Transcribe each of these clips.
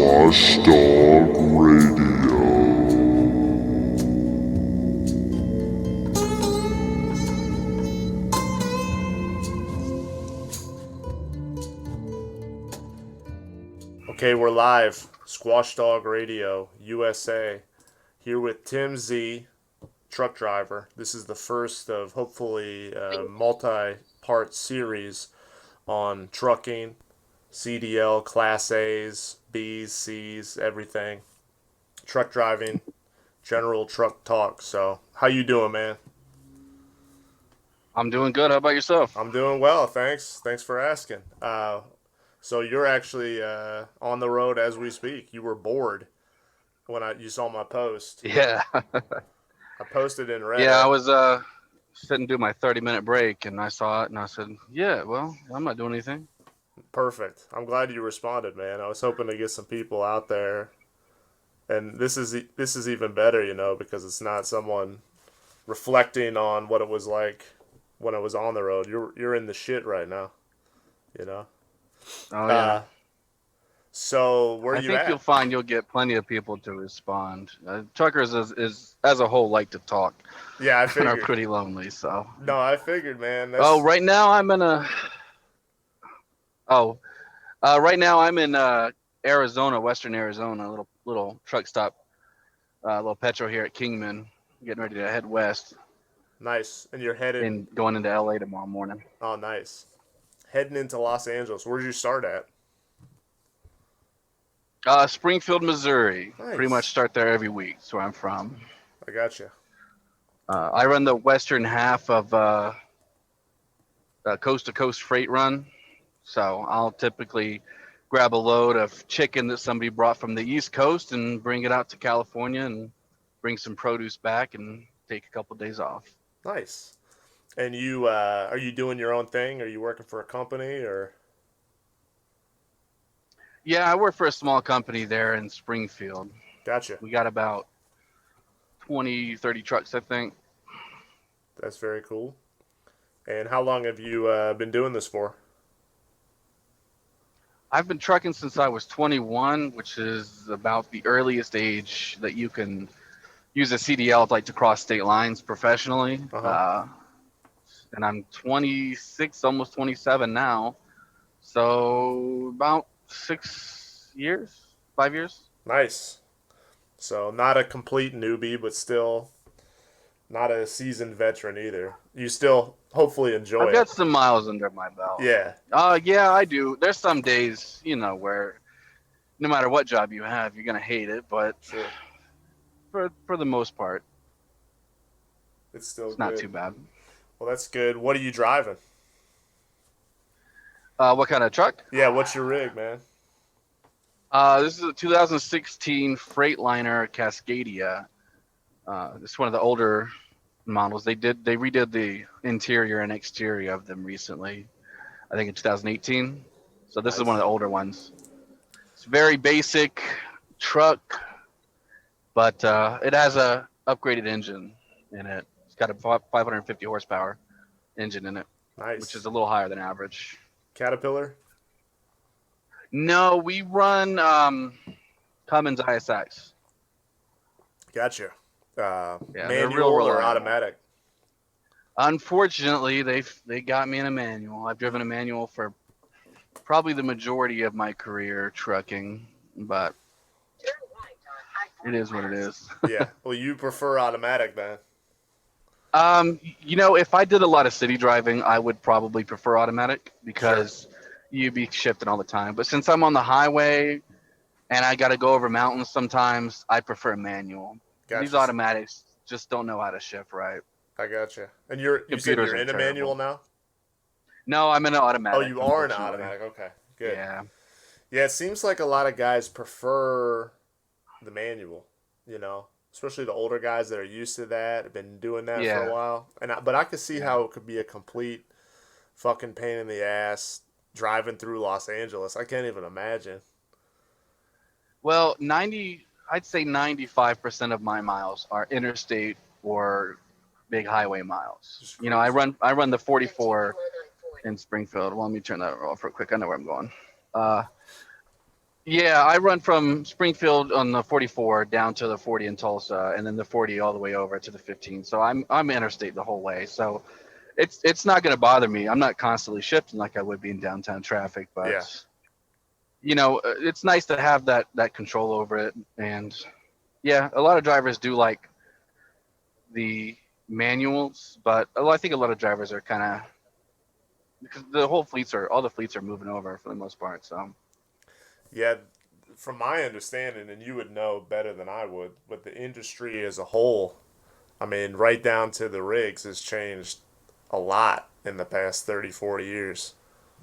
Squash Dog Radio. Okay, we're live. Squash Dog Radio, USA. Here with Tim Z, truck driver. This is the first of hopefully a multi-part series on trucking, CDL, Class A's, B's, C's, everything. Truck driving, general truck talk. So, how you doing, man? I'm doing good. How about yourself? I'm doing well, thanks. Thanks for asking. So you're actually on the road as we speak. You were bored when you saw my post. Yeah. I posted in Reddit. Yeah, I was sitting to do my 30-minute break and I saw it and I said, yeah, well, I'm not doing anything. Perfect. I'm glad you responded, man. I was hoping to get some people out there, and this is even better, because it's not someone reflecting on what it was like when I was on the road. You're in the shit right now, you know. Oh yeah. So where I you think at? you'll find you'll get plenty of people to respond. Truckers is as a whole like to talk. Yeah, I And are figured. pretty lonely. So. No, I figured, man. Oh, right now I'm in a. Oh, right now I'm in Arizona, Western Arizona, a little truck stop, little petro here at Kingman. Getting ready to head west Nice. And you're headed. and going into LA tomorrow morning. Oh, nice. Heading into Los Angeles. Where'd you start at? Springfield, Missouri. Nice. Pretty much start there every week. That's where I'm from. I gotcha. I run the western half of coast to coast freight run. So I'll typically grab a load of chicken that somebody brought from the East Coast and bring it out to California and bring some produce back and take a couple of days off. Nice. And you are you doing your own thing? Are you working for a company or? Yeah, I work for a small company there in Springfield. Gotcha. We got about 20, 30 trucks, I think. That's very cool. And how long have you been doing this for? I've been trucking since I was 21, which is about the earliest age that you can use a CDL to cross state lines professionally. Uh-huh. And I'm 26, almost 27 now. So about 6 years, 5 years. Nice. So not a complete newbie, but still not a seasoned veteran either. You still hopefully enjoy I've got some miles under my belt. Yeah. Yeah, I do. There's some days, where no matter what job you have, you're gonna hate it, but sure. for the most part, it's still not too bad. Well, that's good. What are you driving? What kind of truck? Yeah, what's your rig, man? This is a 2016 Freightliner Cascadia. It's one of the older models. They redid the interior and exterior of them recently. I think in 2018. So this is one of the older ones. It's a very basic truck, but it has a upgraded engine in it. It's got a 550 horsepower engine in it, Nice. which is a little higher than average. Caterpillar? No, we run Cummins ISX. Gotcha. Manual real or reliable. automatic? Unfortunately, they got me in a manual. I've driven a manual for probably the majority of my career trucking, but it is what it is. Yeah. Well, you prefer automatic then? If I did a lot of city driving, I would probably prefer automatic because you'd be shifting all the time. But since I'm on the highway and I got to go over mountains sometimes, I prefer manual. Gotcha. These automatics just don't know how to shift right. I gotcha. And you said you're in a manual now? No, I'm in an automatic. Oh, you are in an automatic. Okay, good. Yeah. Yeah, it seems like a lot of guys prefer the manual, especially the older guys that are used to that, have been doing that for a while. But I could see how it could be a complete fucking pain in the ass driving through Los Angeles. I can't even imagine. Well, I'd say 95% of my miles are interstate or big highway miles. I run the 44 in Springfield. Well, let me turn that off real quick. I know where I'm going. Yeah, I run from Springfield on the 44 down to the 40 in Tulsa, and then the 40 all the way over to the 15. So I'm interstate the whole way. So it's not going to bother me. I'm not constantly shifting like I would be in downtown traffic, Yeah. but it's nice to have that control over it. And yeah, a lot of drivers do like the manuals, but I think a lot of drivers are kind of because all the fleets are moving over for the most part. So Yeah, from my understanding, and you would know better than I would, but the industry as a whole, I mean, right down to the rigs, has changed a lot in the past 30, 40 years.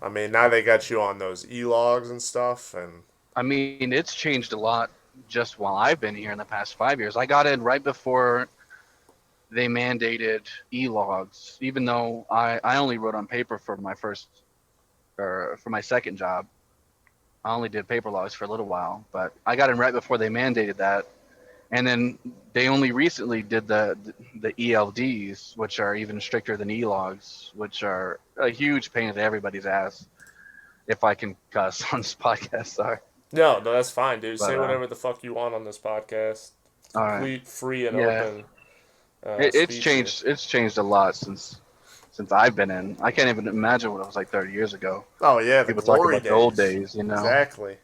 I mean, now they got you on those e-logs and stuff, and I mean, it's changed a lot just while I've been here in the past 5 years. I got in right before they mandated e-logs, even though I only wrote on paper for my first or for my second job. I only did paper logs for a little while, but I got in right before they mandated that. And then they only recently did the ELDs, which are even stricter than e-logs, which are a huge pain in everybody's ass. If I can cuss on this podcast, sorry. no, no, that's fine, dude. But Say whatever the fuck you want on this podcast. all right, Complete, free, and yeah, open it's speech here. changed. It's changed a lot since I've been in. I can't even imagine what it was like 30 years ago. Oh yeah, the People talk glory about the old days. days, Exactly.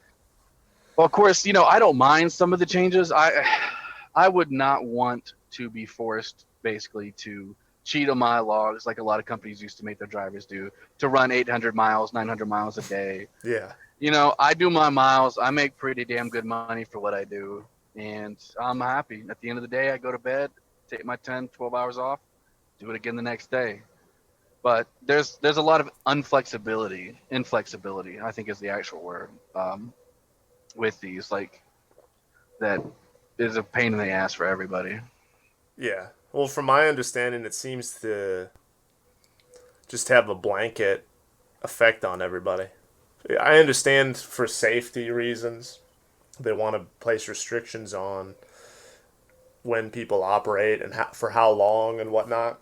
Well, of course, I don't mind some of the changes. I would not want to be forced basically to cheat on my logs like a lot of companies used to make their drivers do to run 800 miles, 900 miles a day. Yeah. I do my miles. I make pretty damn good money for what I do, and I'm happy. At the end of the day, I go to bed, take my 10, 12 hours off, do it again the next day. But there's a lot of inflexibility, I think is the actual word, with these. Like that is a pain in the ass for everybody. Yeah. Well, from my understanding, it seems to just have a blanket effect on everybody. I understand for safety reasons they want to place restrictions on when people operate and for how long and whatnot.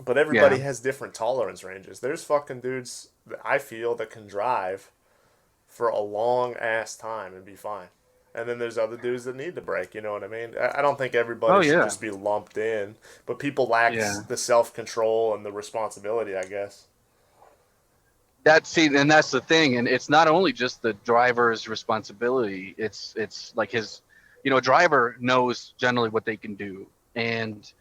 But everybody Yeah, has different tolerance ranges. There's fucking dudes that I feel that can drive for a long ass time and be fine. And then there's other dudes that need the break. You know what I mean? I don't think oh everybody should yeah, just be lumped in, but people lack yeah. the self control and the responsibility, I guess. And that's the thing, and it's not only just the driver's responsibility. It's like a driver knows generally what they can do, and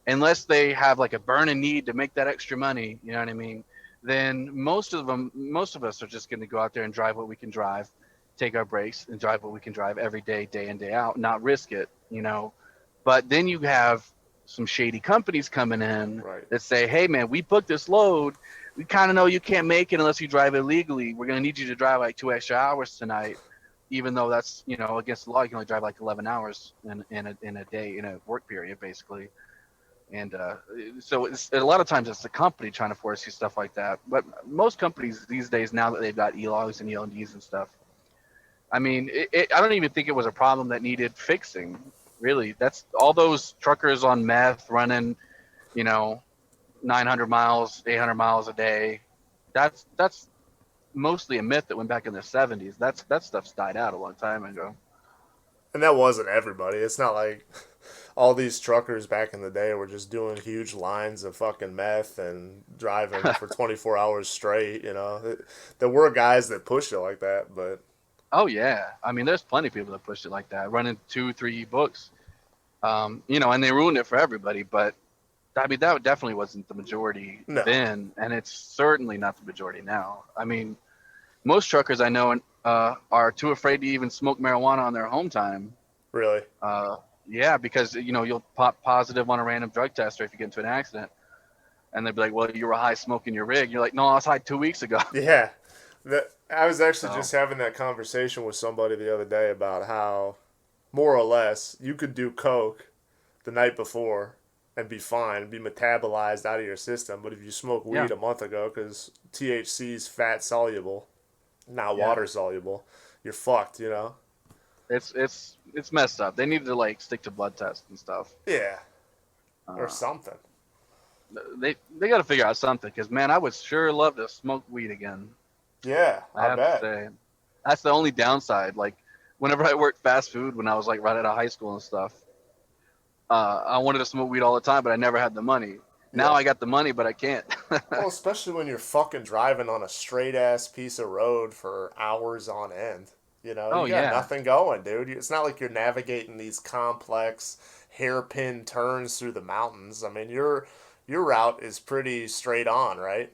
unless they have like a burning need to make that extra money, you know what I mean, then most of us are just going to go out there and drive what we can drive, take our breaks and drive what we can drive every day, day in, day out, not risk it. But then you have some shady companies coming in Right. that say, hey man, we booked this load, we kind of know you can't make it unless you drive illegally, we're going to need you to drive like 2 extra hours tonight, even though that's against the law. You can only drive like 11 hours in a day, in a work period basically. And so a lot of times it's the company trying to force you stuff like that. But most companies these days, now that they've got e-logs and ELDs and stuff, I mean, I don't even think it was a problem that needed fixing. Really, that's all those truckers on meth running, you know, 900 miles, 800 miles a day. That's mostly a myth that went back in the 70s. That stuff's died out a long time ago. And that wasn't everybody. It's not like all these truckers back in the day were just doing huge lines of fucking meth and driving for 24 hours straight, you know. There were guys that pushed it like that, but Oh yeah, I mean, there's plenty of people that pushed it like that, running 2, 3 books, and they ruined it for everybody. But I mean, that definitely wasn't the majority no, then, and it's certainly not the majority now. I mean, most truckers I know are too afraid to even smoke marijuana on their home time. really. Uh, yeah, because you'll pop positive on a random drug test, or if you get into an accident, and they'll be like, "Well, you were high smoking your rig." You're like, "No, I was high 2 weeks ago." Yeah. I was actually So just having that conversation with somebody the other day about how, more or less, you could do coke the night before and be fine, be metabolized out of your system. But if you smoke yeah, weed a month ago, because THC is fat soluble, not yeah, water soluble, you're fucked, you know? it's messed up. They need to like stick to blood tests and stuff. Yeah, or Uh, something. they got to figure out something, because man, I would sure love to smoke weed again. Yeah, I I have to bet. say, that's the only downside. Like whenever I worked fast food when I was like right out of high school and stuff, I wanted to smoke weed all the time, but I never had the money. Now Yeah. I got the money, but I can't. Well, especially when you're fucking driving on a straight ass piece of road for hours on end. You know, Oh you got yeah. nothing going, dude. It's not like you're navigating these complex hairpin turns through the mountains. I mean, your route is pretty straight on, right?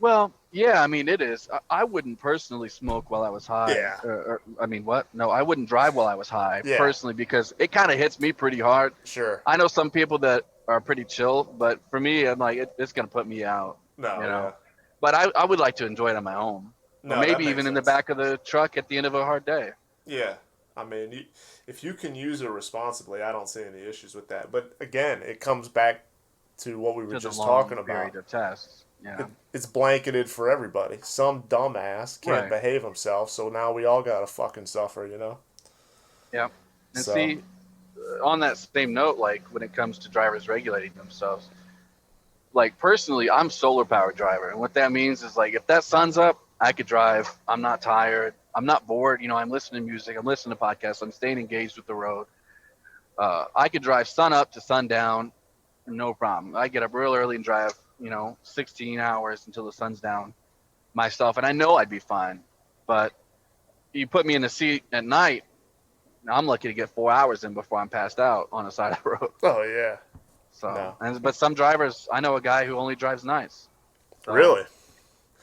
Well, yeah, I mean, it is. I wouldn't personally smoke while I was high. Yeah. I mean, what? No, I wouldn't drive while I was high Yeah. personally because it kind of hits me pretty hard. Sure. I know some people that are pretty chill, but for me, I'm like, it's going to put me out, No, you know? yeah. But I would like to enjoy it on my own or No, that maybe makes even in the sense. back of the truck at the end of a hard day. Yeah. I mean, if you can use it responsibly, I don't see any issues with that. But again, it comes back to what we were To the just talking long about. period of tests. Yeah. It's blanketed for everybody. Some dumbass can't Right. behave himself, so now we all gotta fucking suffer, you know? Yeah. And So, see, on that same note, like when it comes to drivers regulating themselves, like personally, I'm solar powered driver, and what that means is like if that sun's up, I could drive. I'm not tired. I'm not bored. You know, I'm listening to music. I'm listening to podcasts. I'm staying engaged with the road. I could drive sun up to sundown, no problem. I get up real early and drive, 16 hours until the sun's down myself, and I know I'd be fine. But you put me in the seat at night, I'm lucky to get 4 hours in before I'm passed out on the side of the road. oh yeah, So, no, but some drivers, I know a guy who only drives nights. So, really.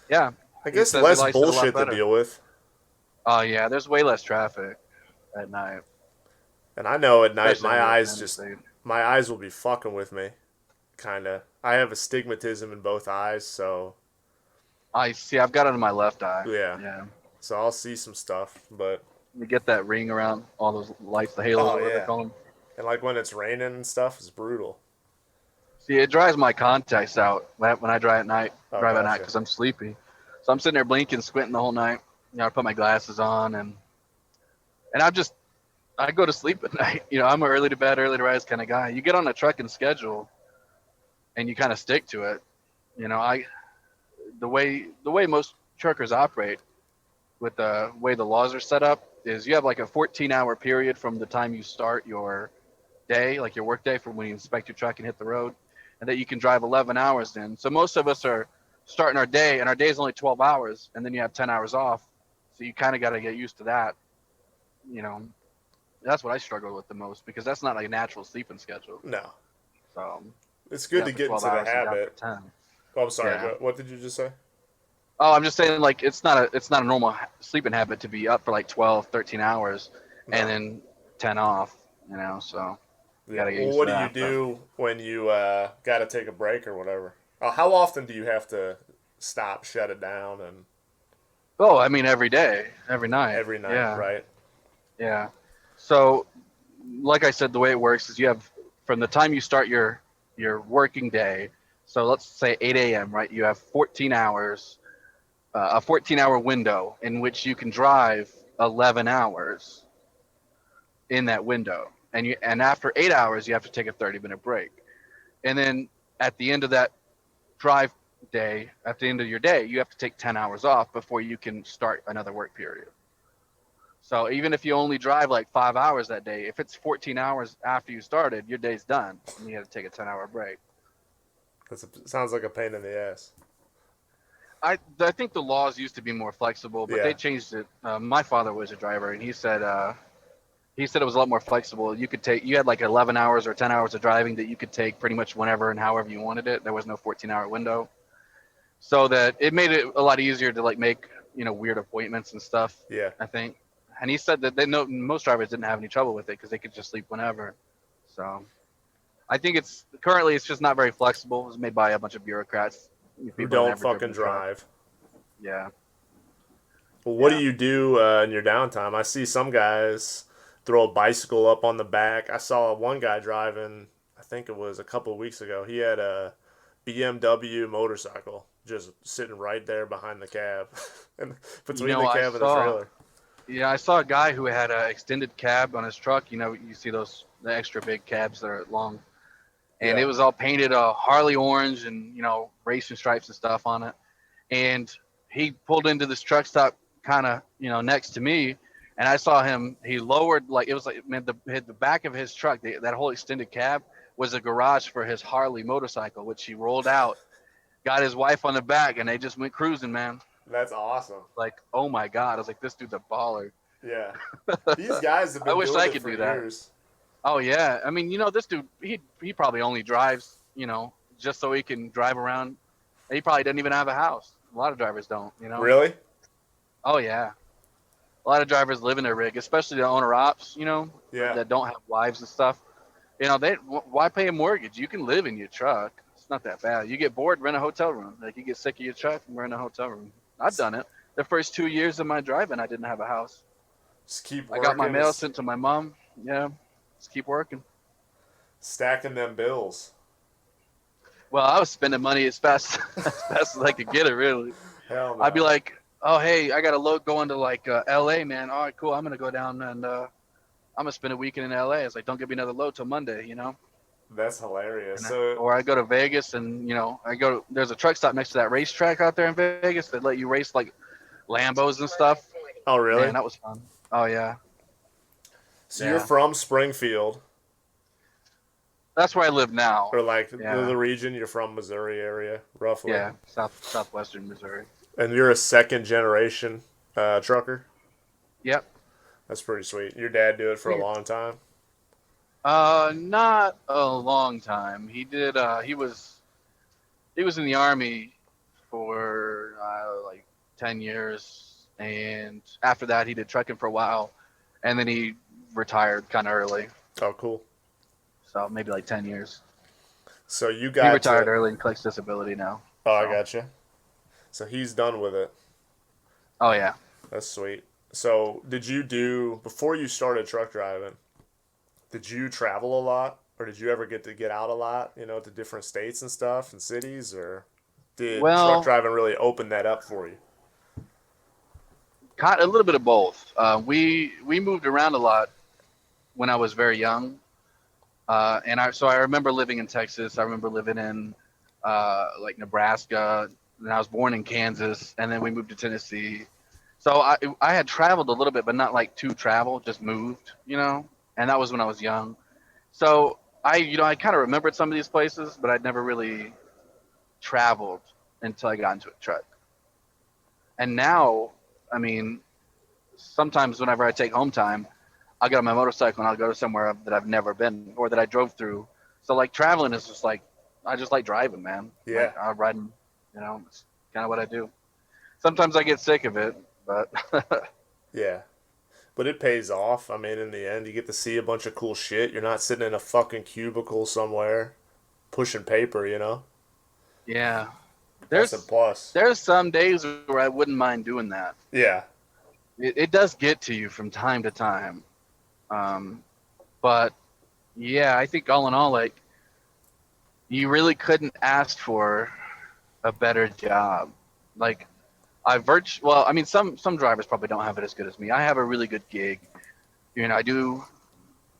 yeah, I he guess says he less likes it a lot bullshit to better. deal with. Oh yeah, there's way less traffic at night, And I know at night especially my in eyes the just state. my eyes will be fucking with me, kinda. I have astigmatism in both eyes, so I see. I've got it in my left eye. yeah, Yeah, so I'll see some stuff. But you get that ring around all those lights, the halos oh or whatever they yeah, call them. and like when it's raining and stuff, it's brutal. See, it dries my contacts out when I drive at night. Oh, Drive at night gotcha. because I'm sleepy. So I'm sitting there blinking, squinting the whole night. I put my glasses on and I go to sleep at night. I'm an early to bed, early to rise kind of guy. You get on a trucking schedule and you kind of stick to it. I the way most truckers operate with the way the laws are set up is you have like a 14-hour period from the time you start your day, like your work day, from when you inspect your truck and hit the road, and that you can drive 11 hours in. So most of us are starting our day, and our day is only 12 hours, and then you have 10 hours off. So you kind of got to get used to that. You know, that's what I struggle with the most because that's not like a natural sleeping schedule. No, So it's get good to up for get 12 into the hours and down for habit. 10. Oh, I'm sorry. Yeah. What did you just say? Oh, I'm just saying like it's not a normal sleeping habit to be up for like 12, 13 hours and No. then 10 off. So you Yeah. got to get Well, used to what do you that. But do when you got to take a break or whatever? How often do you have to stop, shut it down, and oh, I mean every day, every night. every night, Yeah. right? Yeah. So, like I said, the way it works is you have from the time you start your working day. So let's say 8 a.m. Right? You have 14 hours, a 14-hour window in which you can drive 11 hours in that window, and after 8 hours you have to take a 30-minute break, and then at the end of that drive day, at the end of your day, you have to take 10 hours off before you can start another work period. So even if you only drive like 5 hours that day, if it's 14 hours after you started, your day's done, and you have to take a 10-hour break. Sounds like a pain in the ass. I think the laws used to be more flexible, but they Yeah. changed it. My father was a driver, and he said it was a lot more flexible. You had like 11 hours or 10 hours of driving that you could take pretty much whenever and however you wanted it. There was no 14-hour window, so that it made it a lot easier to like make weird appointments and stuff. Yeah. I think, and he said that they know most drivers didn't have any trouble with it because they could just sleep whenever. So I think it's just not very flexible. It was made by a bunch of bureaucrats, Who people that don't never driven fucking a truck. drive. Yeah, Well, what do yeah. you do in your downtime? I see some guys throw a bicycle up on the back. I saw one guy driving, I think it was a couple of weeks ago. He had a BMW motorcycle just sitting right there behind the cab and You between know, the I cab and the saw trailer. Yeah, I saw a guy who had an extended cab on his truck. You see the extra big cabs that are long, and Yeah. it was all painted Harley orange and racing stripes and stuff on it. And he pulled into this truck stop kind of next to me, And I saw him. He lowered like it was like man, the back of his truck, that whole extended cab was a garage for his Harley motorcycle, which he rolled out, got his wife on the back, and they just went cruising, man. That's awesome. Like, oh my god, I was like, this dude's a baller. Yeah. These guys have I been wish doing I it could for do that. years. Oh yeah, I mean, this dude, he probably only drives, just so he can drive around. He probably doesn't even have a house. A lot of drivers don't. Really? Oh yeah, a lot of drivers live in their rig, especially the owner ops, Yeah. that don't have wives and stuff. Why pay a mortgage? You can live in your truck. It's not that bad. You get bored, rent a hotel room. Like you get sick of your truck and rent a hotel room. I've done it. The first 2 years of my driving, I didn't have a house. Just keep I working. got my mail sent to my mom. Yeah, just keep working. Stacking them bills. Well, I was spending money as fast as I could get it. Really, Hell no. I'd be like, "Oh, hey, I got a load going to like L.A., man. All right, cool. I'm gonna go down and I'm gonna spend a weekend in L.A." It's like, don't give me another load till Monday, That's hilarious. Or I go to Vegas and there's a truck stop next to that racetrack out there in Vegas that let you race like Lambos and stuff. Oh, really? Man, that was fun. Oh yeah. So you're from Springfield, That's where I live now. or like the region? You're from Missouri area, roughly. Yeah, southwestern Missouri. And you're a second generation trucker. Yep. That's pretty sweet. Your dad do it for a long time. Not a long time. He did. He was in the Army for like 10 years, and after that he did trucking for a while, and then he retired kind of early. Oh, cool. So maybe like 10 years. So you got he retired early and collects disability now. Oh, I gotcha. So he's done with it. Oh yeah. That's sweet. So before you started truck driving, did you travel a lot, or did you ever get out a lot, to different states and stuff and cities, or did truck driving really open that up for you? A little bit of both. We moved around a lot when I was very young, so I remember living in Texas. I remember living in like Nebraska, and I was born in Kansas, and then we moved to Tennessee. So I had traveled a little bit, but not like to travel, just moved, and that was when I was young. So I kind of remembered some of these places, but I'd never really traveled until I got into a truck. And now, I mean, sometimes whenever I take home time, I'll get on my motorcycle and I'll go to somewhere that I've never been or that I drove through. So like traveling is just like, I just like driving, man. Yeah. Like, I'm riding, it's kind of what I do. Sometimes I get sick of it, but yeah. But it pays off. I mean, in the end, you get to see a bunch of cool shit. You're not sitting in a fucking cubicle somewhere pushing paper, Yeah. That's a plus. There's some days where I wouldn't mind doing that. Yeah. It does get to you from time to time. But yeah, I think all in all, like, you really couldn't ask for a better job. Like, some drivers probably don't have it as good as me. I have a really good gig. I do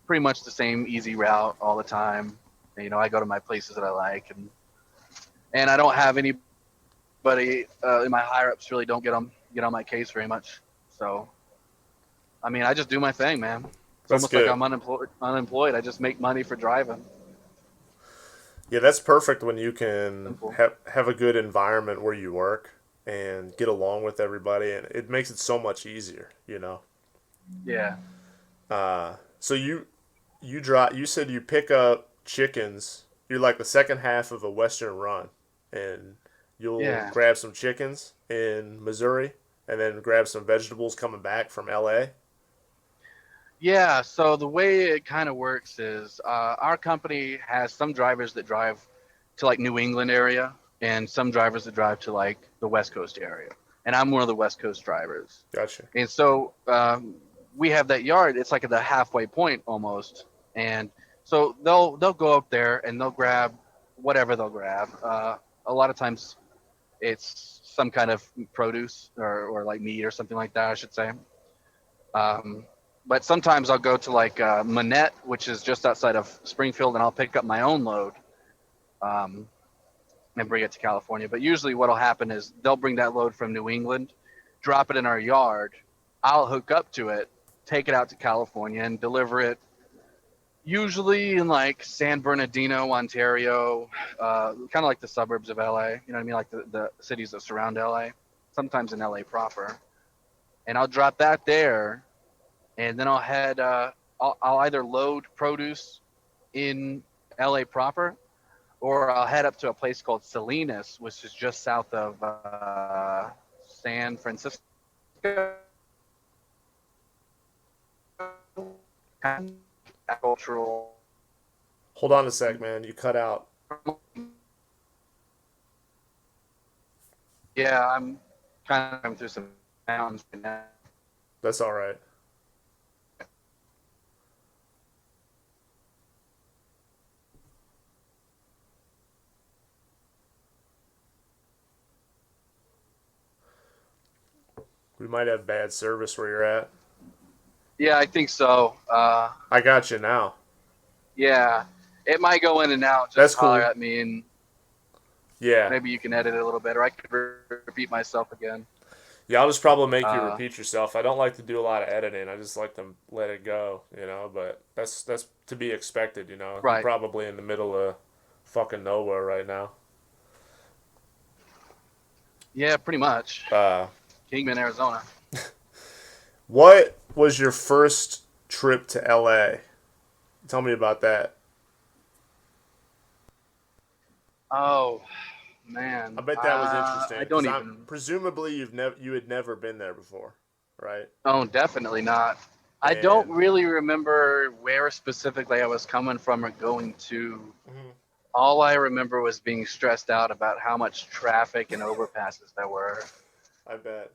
pretty much the same easy route all the time. I go to my places that I like, and I don't have anybody in my higher ups really don't get on my case very much. So, I mean, I just do my thing, man. It's almost like I'm unemployed. I just make money for driving. Yeah, that's perfect when you can have a good environment where you work and get along with everybody, and it makes it so much easier, Yeah. So you said you pick up chickens. You're like the second half of a Western run, and you'll grab some chickens in Missouri and then grab some vegetables coming back from LA. Yeah, so the way it kind of works is our company has some drivers that drive to like New England area and some drivers that drive to like the West Coast area. And I'm one of the West Coast drivers. Gotcha. And so we have that yard. It's like at the halfway point almost. And so they'll go up there and they'll grab whatever they'll grab. A lot of times it's some kind of produce or like meat or something like that, I should say. But sometimes I'll go to like Manette, which is just outside of Springfield, and I'll pick up my own load and bring it to California. But usually what will happen is they'll bring that load from New England, drop it in our yard. I'll hook up to it, take it out to California and deliver it. Usually in like San Bernardino, Ontario, kind of like the suburbs of LA. You know what I mean? Like the cities that surround LA. Sometimes in LA proper. And I'll drop that there, and then I'll head. I'll either load produce in LA proper, or I'll head up to a place called Salinas, which is just south of San Francisco. Agricultural. Hold on a sec, man. You cut out. Yeah, I'm kind of going through some mountains right now. That's all right. We might have bad service where you're at. Yeah, I think so. I got you now. Yeah, it might go in and out. Just That's cool. holler at me, and Yeah. maybe you can edit it a little bit, or I could repeat myself again. Yeah, I'll just probably make you repeat yourself. I don't like to do a lot of editing. I just like to let it go, you know. But that's to be expected, you know. Right. You're probably in the middle of fucking nowhere right now. Yeah, pretty much. Kingman, Arizona. What was your first trip to LA? Tell me about that. Oh, man. I bet that was interesting. I don't even. Presumably, you had never been there before, right? Oh, definitely not. I don't really remember where specifically I was coming from or going to. Mm-hmm. All I remember was being stressed out about how much traffic and overpasses there were. I bet.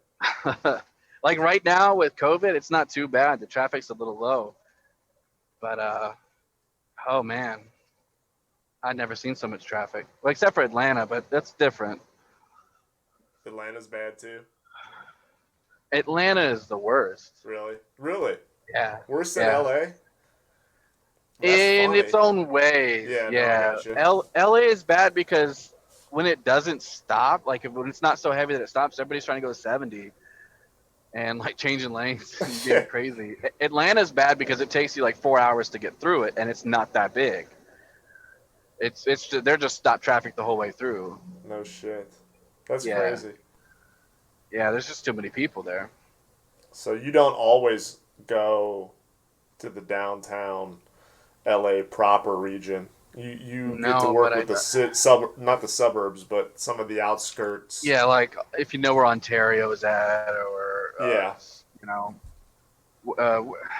Like right now with COVID, it's not too bad. The traffic's a little low. But, oh man, I'd never seen so much traffic. Well, except for Atlanta, but that's different. Atlanta's bad too? Atlanta is the worst. Really? Really? Yeah. Worse than LA? In its own ways. Yeah. Yeah. No, LA is bad because when it doesn't stop, like when it's not so heavy that it stops, everybody's trying to go 70 and like changing lanes and being crazy. Atlanta's bad because it takes you like 4 hours to get through it, and it's not that big. They're just stop traffic the whole way through. No shit. That's crazy. Yeah, there's just too many people there. So you don't always go to the downtown LA proper region. You get to work with the not the suburbs, but some of the outskirts. Yeah, like if you know where Ontario is at, or you know,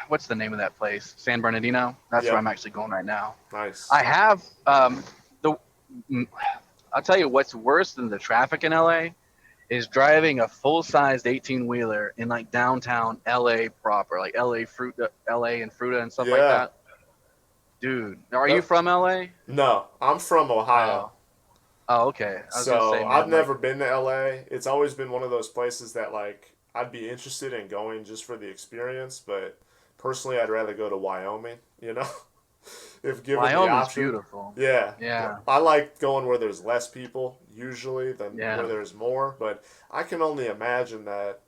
what's the name of that place? San Bernardino. That's where I'm actually going right now. Nice. I have I'll tell you what's worse than the traffic in LA is driving a full-sized 18-wheeler in like downtown LA proper, like LA and Fruita and stuff like that. Dude, are you from LA? No, I'm from Ohio. Oh, okay. I've never been to LA. It's always been one of those places that like I'd be interested in going just for the experience, but personally I'd rather go to Wyoming, you know? If given the option. Wyoming's beautiful. Yeah. I like going where there's less people usually than where there's more, but I can only imagine that.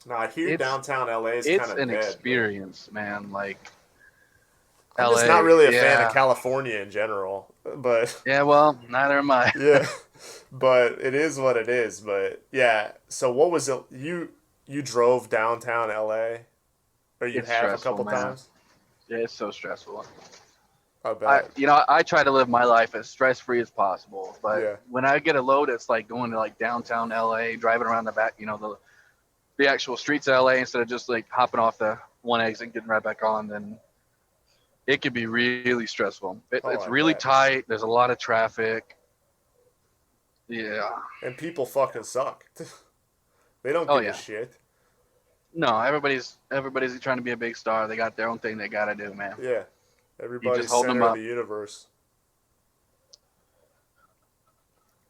Now I hear downtown LA is kind of dead. It's an experience, man. Like I'm just not really a fan of California in general, but yeah, well, neither am I. Yeah, but it is what it is. But yeah, so what was it? You drove downtown LA, or you have a couple times? Yeah, it's so stressful. I bet. I try to live my life as stress free as possible, but when I get a load, it's like going to like downtown LA, driving around the back, the actual streets of LA instead of just like hopping off the one exit and getting right back on. Then it could be really stressful. It's really tight. There's a lot of traffic. Yeah. And people fucking suck. They don't give a shit. No, everybody's trying to be a big star. They got their own thing they gotta do, man. Yeah. Everybody's center of the universe.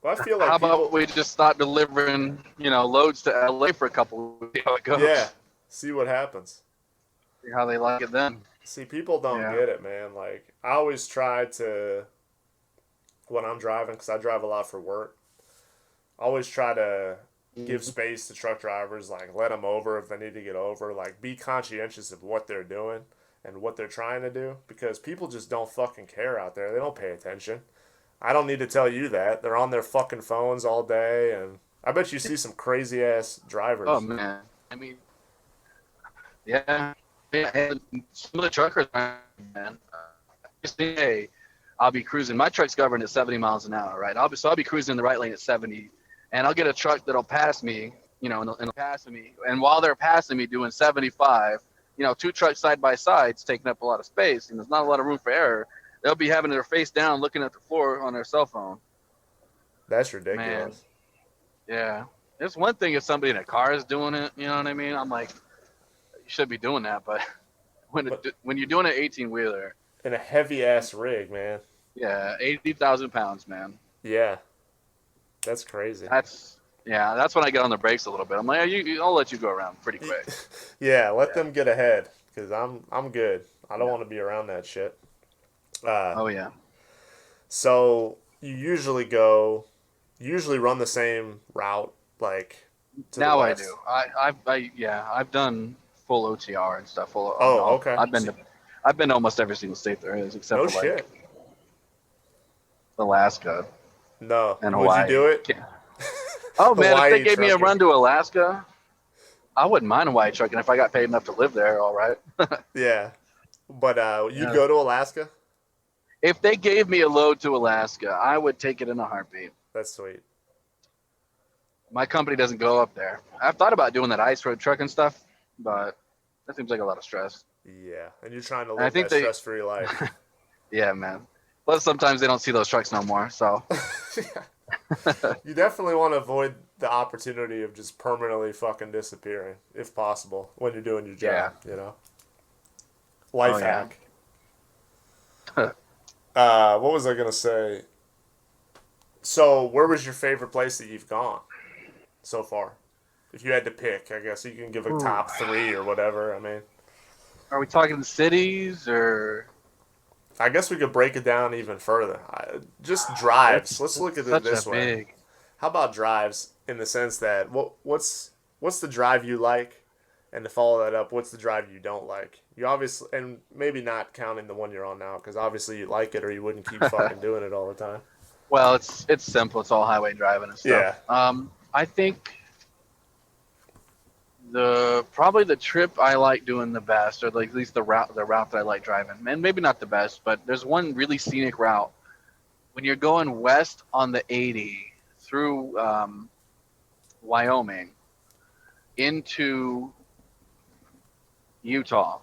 Well, I feel like how about we just start delivering, loads to LA for a couple of weeks, see how it goes. Yeah. See what happens. See how they like it then. See, people don't get it, man. Like, I always try to, when I'm driving, because I drive a lot for work, I always try to give space to truck drivers, like let them over if they need to get over, like be conscientious of what they're doing and what they're trying to do, because people just don't fucking care out there. They don't pay attention. I don't need to tell you that. They're on their fucking phones all day, and I bet you see some crazy ass Oh drivers. man, I mean, yeah, yeah. And some of the truckers, man. Hey, I'll be cruising. My truck's governed at 70 miles an hour, right? I'll be cruising in the right lane at 70, and I'll get a truck that'll pass me, and they'll pass me. And while they're passing me doing 75, two trucks side by side, it's taking up a lot of space, and there's not a lot of room for error. They'll be having their face down, looking at the floor on their cell phone. That's Man, ridiculous. yeah. It's one thing if somebody in a car is doing it, you know what I mean? I'm like, you should be doing that, but But when you're doing an 18 wheeler, in a heavy ass rig, man. yeah, 80,000 pounds, man. Yeah, that's crazy. That's when I get on the brakes a little bit. I'm like, I'll let you go around pretty quick. Yeah, let Yeah. them get ahead, because I'm good. I don't Yeah. want to be around that shit. Uh, Oh yeah. so you usually run the same route, like to the Now I do. west. I've done full OTR and stuff. Full on Oh, all. okay. I've been to almost every single state there is, except No for like shit. Alaska No, and would you Hawaii. do it? Oh man, if they Hawaii gave me a trucking. run to Alaska, I wouldn't mind Hawaii trucking if I got paid enough to live there. All right. Yeah, but you'd Yeah. go to Alaska. If they gave me a load to Alaska, I would take it in a heartbeat. That's sweet. My company doesn't go up there. I've thought about doing that ice road truck and stuff, but that seems like a lot of stress. Yeah, and you're trying to And I live think that they, stress-free life. yeah, man. Plus, sometimes they don't see those trucks no more. So, You definitely want to avoid the opportunity of just permanently fucking disappearing, if possible, when you're doing your yeah. job. Oh Life yeah. hack. What was I gonna say? So, where was your favorite place that you've gone so far? If you had to pick, I guess you can give a Ooh. top three or whatever. I mean, Are we talking cities or I guess we could break it down even further. Just drives. Let's that's look at it such a this way. big. How about drives in the sense that what's the drive you like, and to follow that up, what's the drive you don't like? You obviously, and maybe not counting the one you're on now, because obviously you like it or you wouldn't keep fucking doing it all the time. Well, it's simple. It's all highway driving and stuff. Yeah. I think probably the trip I like doing the best, or like at least the route that I like driving, and maybe not the best, but there's one really scenic route when you're going west on the 80 through Wyoming into Utah.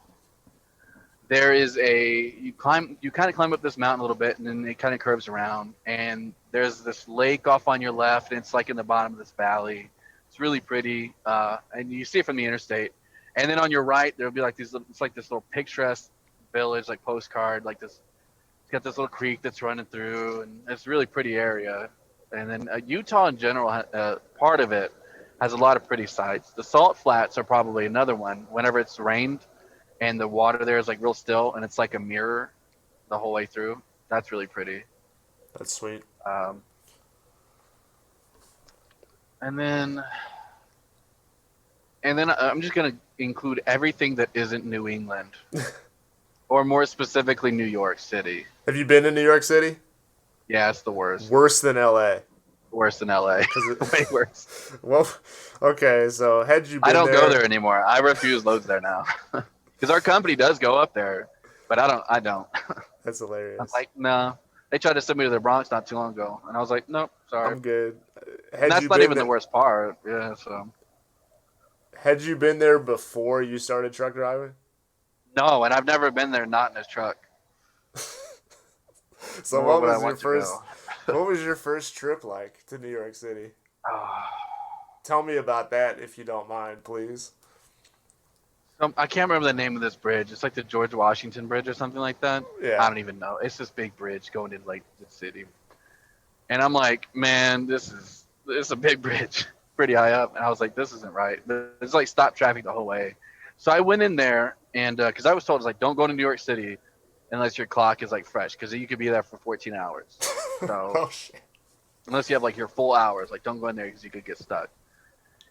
There is you kind of climb up this mountain a little bit, and then it kind of curves around, and there's this lake off on your left, and it's like in the bottom of this valley. It's really pretty, and you see it from the interstate. And then on your right, there'll be like it's like this little picturesque village, like postcard, like this. It's got this little creek that's running through, and it's a really pretty area. And then Utah in general, part of it has a lot of pretty sights. The salt flats are probably another one. Whenever it's rained and the water there is like real still, and it's like a mirror the whole way through. That's really pretty. That's sweet. Um, and then I'm just gonna include everything that isn't New England, or more specifically New York City. Have you been in New York City? Yeah, it's the worst. Worse than LA. Worse than LA. Way worse. Well, okay. So had you been I don't there? go there anymore. I refuse loads there now. Because our company does go up there, but I don't. That's hilarious. I'm like, no. They tried to send me to the Bronx not too long ago, and I was like, nope, sorry. I'm good. And Had that's you not been even the worst part. Yeah, so Had you been there before you started truck driving? no, and I've never been there not in a truck. So Nor what would I was your want to first? go. What was your first trip like to New York City? Ah. Tell me about that if you don't mind, please. I can't remember the name of this bridge. It's like the George Washington Bridge or something like that. Yeah. I don't even know. It's this big bridge going into like the city, and I'm like, man, this is a big bridge, pretty high up, and I was like, this isn't right. It's like stop traffic the whole way. So I went in there, and because I was told, it's like, don't go to New York City unless your clock is like fresh, because you could be there for 14 hours. So Oh shit. unless you have like your full hours, like don't go in there because you could get stuck.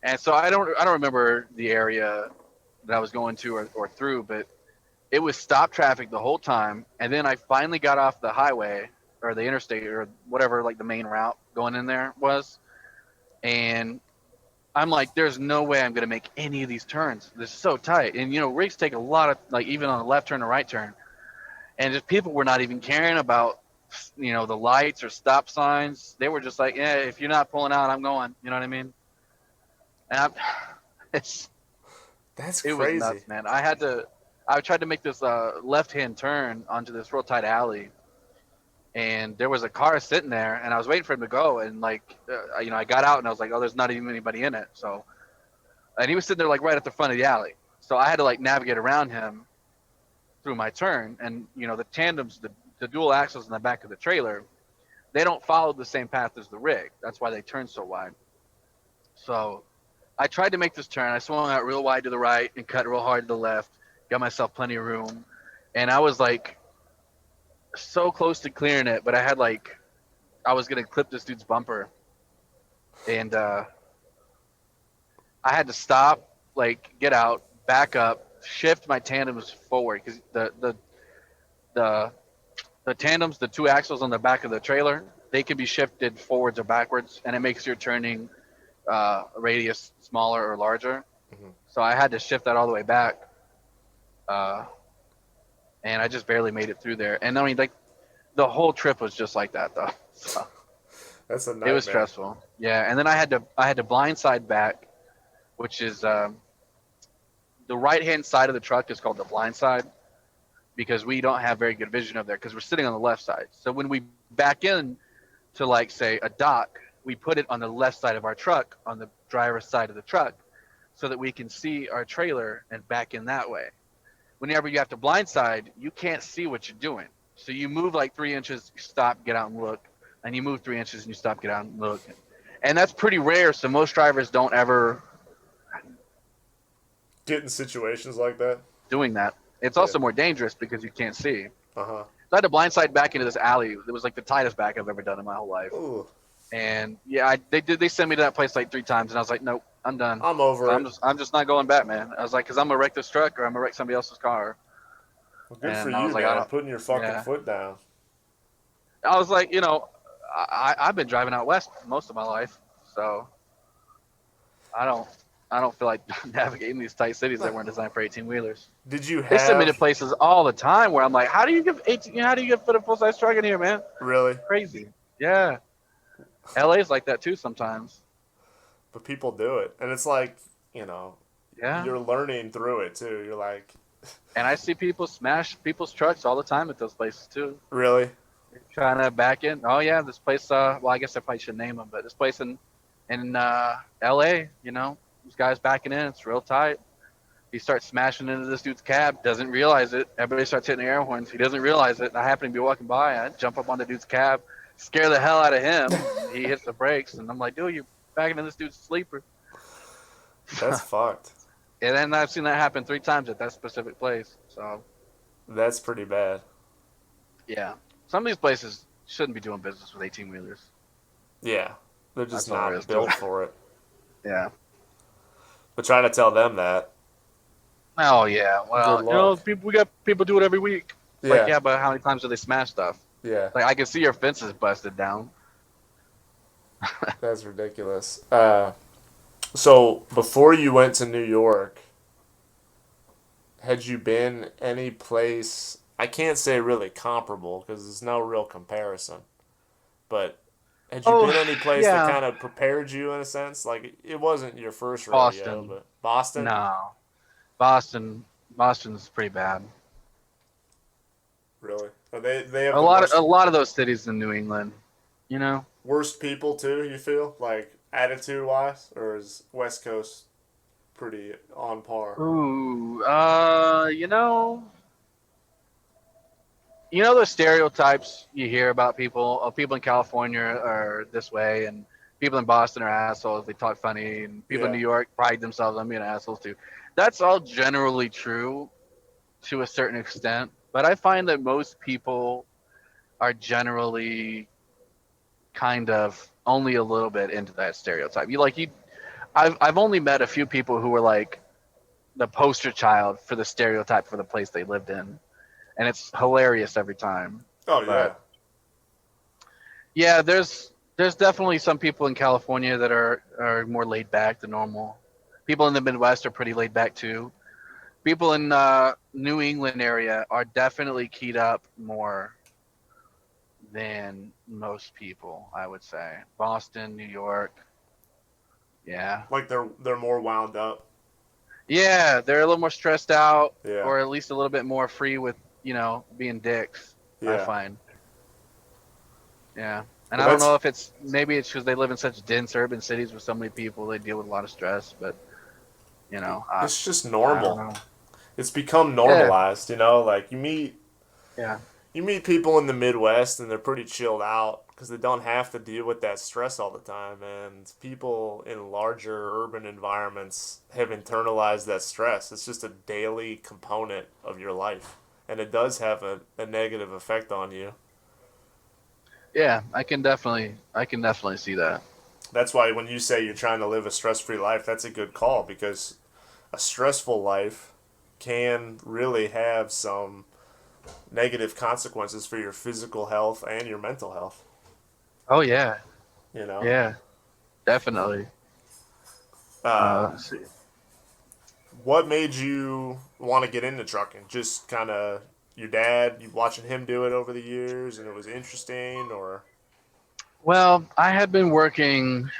And so I don't remember the area that I was going to or through, but it was stop traffic the whole time. And then I finally got off the highway or the interstate or whatever, like the main route going in there was. And I'm like, there's no way I'm going to make any of these turns. This is so tight. And, rigs take a lot of, like, even on the left turn or right turn. And just people were not even caring about, the lights or stop signs. They were just like, yeah, if you're not pulling out, I'm going. You know what I mean? And it's, That's it was crazy. nuts, man. I tried to make this left-hand turn onto this real tight alley, and there was a car sitting there, and I was waiting for him to go, and like, I got out and I was like, oh, there's not even anybody in it. So, and he was sitting there like right at the front of the alley. So I had to like navigate around him through my turn, and the tandems, the dual axles in the back of the trailer, they don't follow the same path as the rig. That's why they turn so wide. So I tried to make this turn. I swung out real wide to the right and cut real hard to the left. Got myself plenty of room, and I was like so close to clearing it, but I was gonna clip this dude's bumper, and I had to stop, like get out, back up, shift my tandems forward because the the tandems, the two axles on the back of the trailer, they can be shifted forwards or backwards, and it makes your turning radius smaller or larger. Mhm. So I had to shift that all the way back, uh, and I just barely made it through there. And I mean, like the whole trip was just like that, though. So That's a it was nightmare. stressful. Yeah, and then I had to blindside back, which is the right hand side of the truck is called the blind side because we don't have very good vision of there because we're sitting on the left side. So when we back in to like say a dock, we put it on the left side of our truck on the driver's side of the truck so that we can see our trailer and back in that way. Whenever you have to blindside, you can't see what you're doing. So you move like 3 inches, you stop, get out and look, and you move 3 inches and you stop, get out and look. And that's pretty rare. So most drivers don't ever Get in situations like that. doing that. It's Yeah. also more dangerous because you can't see. Uh huh. So I had to blindside back into this alley. It was like the tightest back I've ever done in my whole life. Ooh, And yeah, they sent me to that place like 3 times, and I was like, nope, I'm done. I'm So over I'm it. just I'm just not going back, man. I was like, because I'm gonna wreck this truck or I'm gonna wreck somebody else's car. Well, good for And I you, was like, I man. don't. Putting your fucking Yeah. foot down. I was like, I've been driving out west most of my life, so I don't I don't feel like navigating these tight cities that weren't designed for 18 wheelers. Did you They send me to have places all the time where I'm like, how do you get fit a full size truck in here, man? really? Crazy. Yeah. LA's like that too sometimes. But people do it, and it's like you know, Yeah. you're learning through it too. You're like, And I see people smash people's trucks all the time at those places too. really? Trying to back in. Oh yeah, this place. Well, I guess I probably should name them, but this place in L.A. These guys backing in. It's real tight. He starts smashing into this dude's cab. Doesn't realize it. Everybody starts hitting the air horns. He doesn't realize it. I happen to be walking by. I jump up on the dude's cab, scare the hell out of him. He hits the brakes, and I'm like, dude, you're backing in this dude's sleeper. That's fucked. And then I've seen that happen 3 times at that specific place. So That's pretty bad. yeah, some of these places shouldn't be doing business with 18 wheelers. Yeah, they're just That's all there not is to built it. for it. Yeah. But try to tell them that. Oh yeah. Well, Good luck. we got people do it every week. It's Yeah, like, yeah, but how many times do they smash stuff? yeah, Like I can see your fences busted down. that's ridiculous. So before you went to New York, had you been any place? I can't say really comparable because there's no real comparison. But had you Oh been any place that yeah. kind of prepared you in a sense? Like it wasn't your first rodeo, Boston. but Boston, No. Boston. Boston's pretty bad. really? They have A the lot of a worst lot of those cities in New England. You know. worst people too. You feel like attitude wise, or is West Coast pretty on par? Ooh. You know those stereotypes you hear about people. Oh, people in California are this way, and people in Boston are assholes. They talk funny, and people in Yeah, New York pride themselves on being assholes too. That's all generally true to a certain extent, but I find that most people are generally kind of only a little bit into that stereotype. I've only met a few people who were like the poster child for the stereotype for the place they lived in, and it's hilarious every time. Oh yeah. But yeah, there's definitely some people in California that are more laid back than normal. People in the Midwest are pretty laid back too. People in New England area are definitely keyed up more than most people, I would say. Boston, New York, yeah, Like they're more wound up. yeah, they're a little more stressed out, Yeah. or at least a little bit more free with being dicks. I Yeah. find, yeah, and Well, I don't know that's if maybe it's because they live in such dense urban cities with so many people, they deal with a lot of stress, but it's just I don't normal. know. It's become Yeah, normalized, you know. Like yeah, you meet people in the Midwest and they're pretty chilled out because they don't have to deal with that stress all the time. And people in larger urban environments have internalized that stress. It's just a daily component of your life, and it does have a negative effect on you. yeah. I can definitely see that. That's why when you say you're trying to live a stress free life, that's a good call because a stressful life can really have some negative consequences for your physical health and your mental health. Oh yeah, You know, yeah, definitely. uh, Let's see. what made you want to get into trucking? Just kind of your dad, you watching him do it over the years, and it was interesting, or Well, I had been working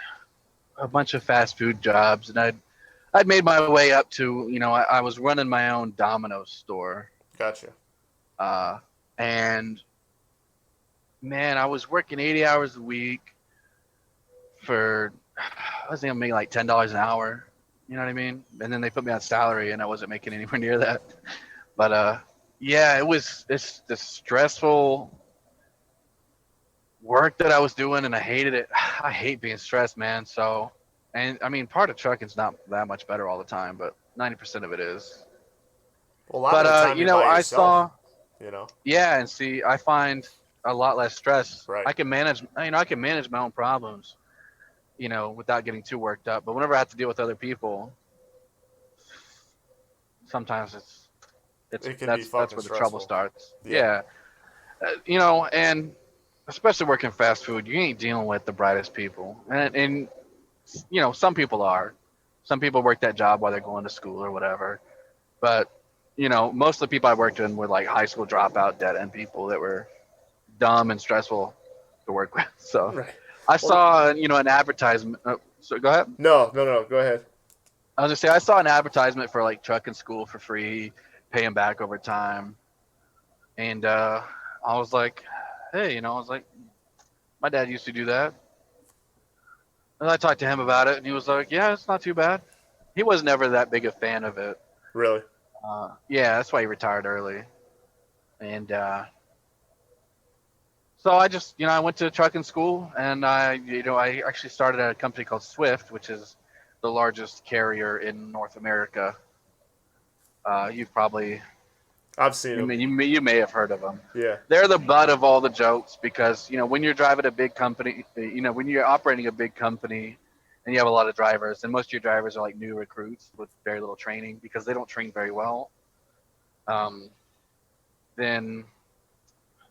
a bunch of fast food jobs, and I'd made my way up to I was running my own Domino's store, gotcha. uh, and man, I was working 80 hours a week for I was thinking I'm making like $10 an hour. You know what I mean? And then they put me on salary, and I wasn't making anywhere near that. But yeah, it's the stressful work that I was doing, and I hated it. I hate being stressed, man. So, and I mean, part of trucking's not that much better all the time, but 90% of it is. Well, a lot But of the time you're by I yourself, saw, you know. yeah, and see, I find a lot less stress. Right. I can manage my own problems, without getting too worked up. But whenever I have to deal with other people, sometimes it's It can be that's fucking where the trouble stressful. starts. Yeah. Yeah, and especially working fast food, you ain't dealing with the brightest people, and some people are. Some people work that job while they're going to school or whatever. But most of the people I worked in were like high school dropout, dead end people that were dumb and stressful to work with. So Right. I Well, saw an advertisement. So go ahead. no, no, no. Go ahead. I was gonna say I saw an advertisement for like trucking school for free, paying back over time, and I was like, hey, I was like, my dad used to do that, and I talked to him about it, and he was like, yeah, it's not too bad. He was never that big a fan of it. Really? Yeah, that's why he retired early, and so I just, I went to trucking school, and I actually started at a company called Swift, which is the largest carrier in North America. You've probably, I've seen you them. may, you may have heard of them. Yeah. They're the butt of all the jokes because when you're driving a big company, when you're operating a big company, and you have a lot of drivers, and most of your drivers are like new recruits with very little training because they don't train very well. Um, then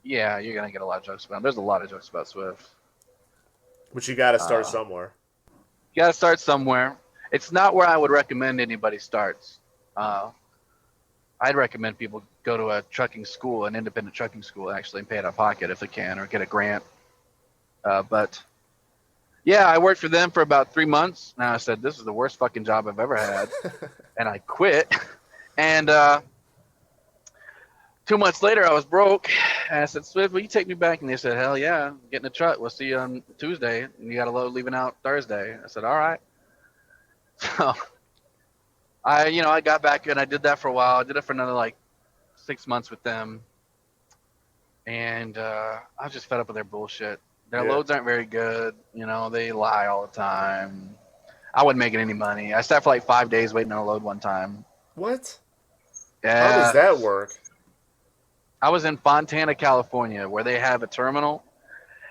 yeah, you're gonna get a lot of jokes about them. There's a lot of jokes about Swift. But you got to start Uh, somewhere. you gotta start somewhere. It's not where I would recommend anybody starts. Uh, I'd recommend people go to a trucking school, an independent trucking school, actually, and pay out of pocket if they can, or get a grant. But yeah, I worked for them for about 3 months. And I said, this is the worst fucking job I've ever had, and I quit. And 2 months later, I was broke. And I said, Swift, will you take me back? And they said, hell yeah, get in the truck. We'll see you on Tuesday. And you got a load leaving out Thursday. I said, all right. So I got back and I did that for a while. I did it for another like 6 months with them. And I was just fed up with their bullshit. Their Yeah. loads aren't very good. They lie all the time. I wasn't making any money. I sat for like 5 days waiting on a load one time. What? How does Yeah. that work? I was in Fontana, California, where they have a terminal.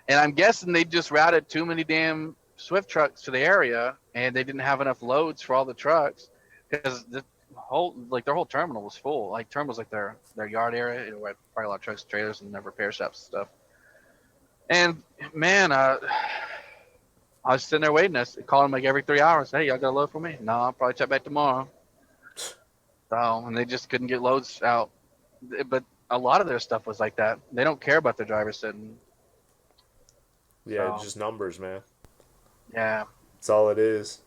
And I'm guessing they just routed too many damn Swift trucks to the area, and they didn't have enough loads for all the trucks because their whole terminal was full. Like terminals like their yard area, where probably a lot of trucks, trailers, and their repair shops and stuff. And man, I was sitting there waiting. I called them like every 3 hours. Hey, y'all got a load for me? No, I'll probably check back tomorrow. So, and they just couldn't get loads out. But a lot of their stuff was like that. They don't care about their drivers sitting. Yeah, So, just numbers, man. yeah. That's all it is.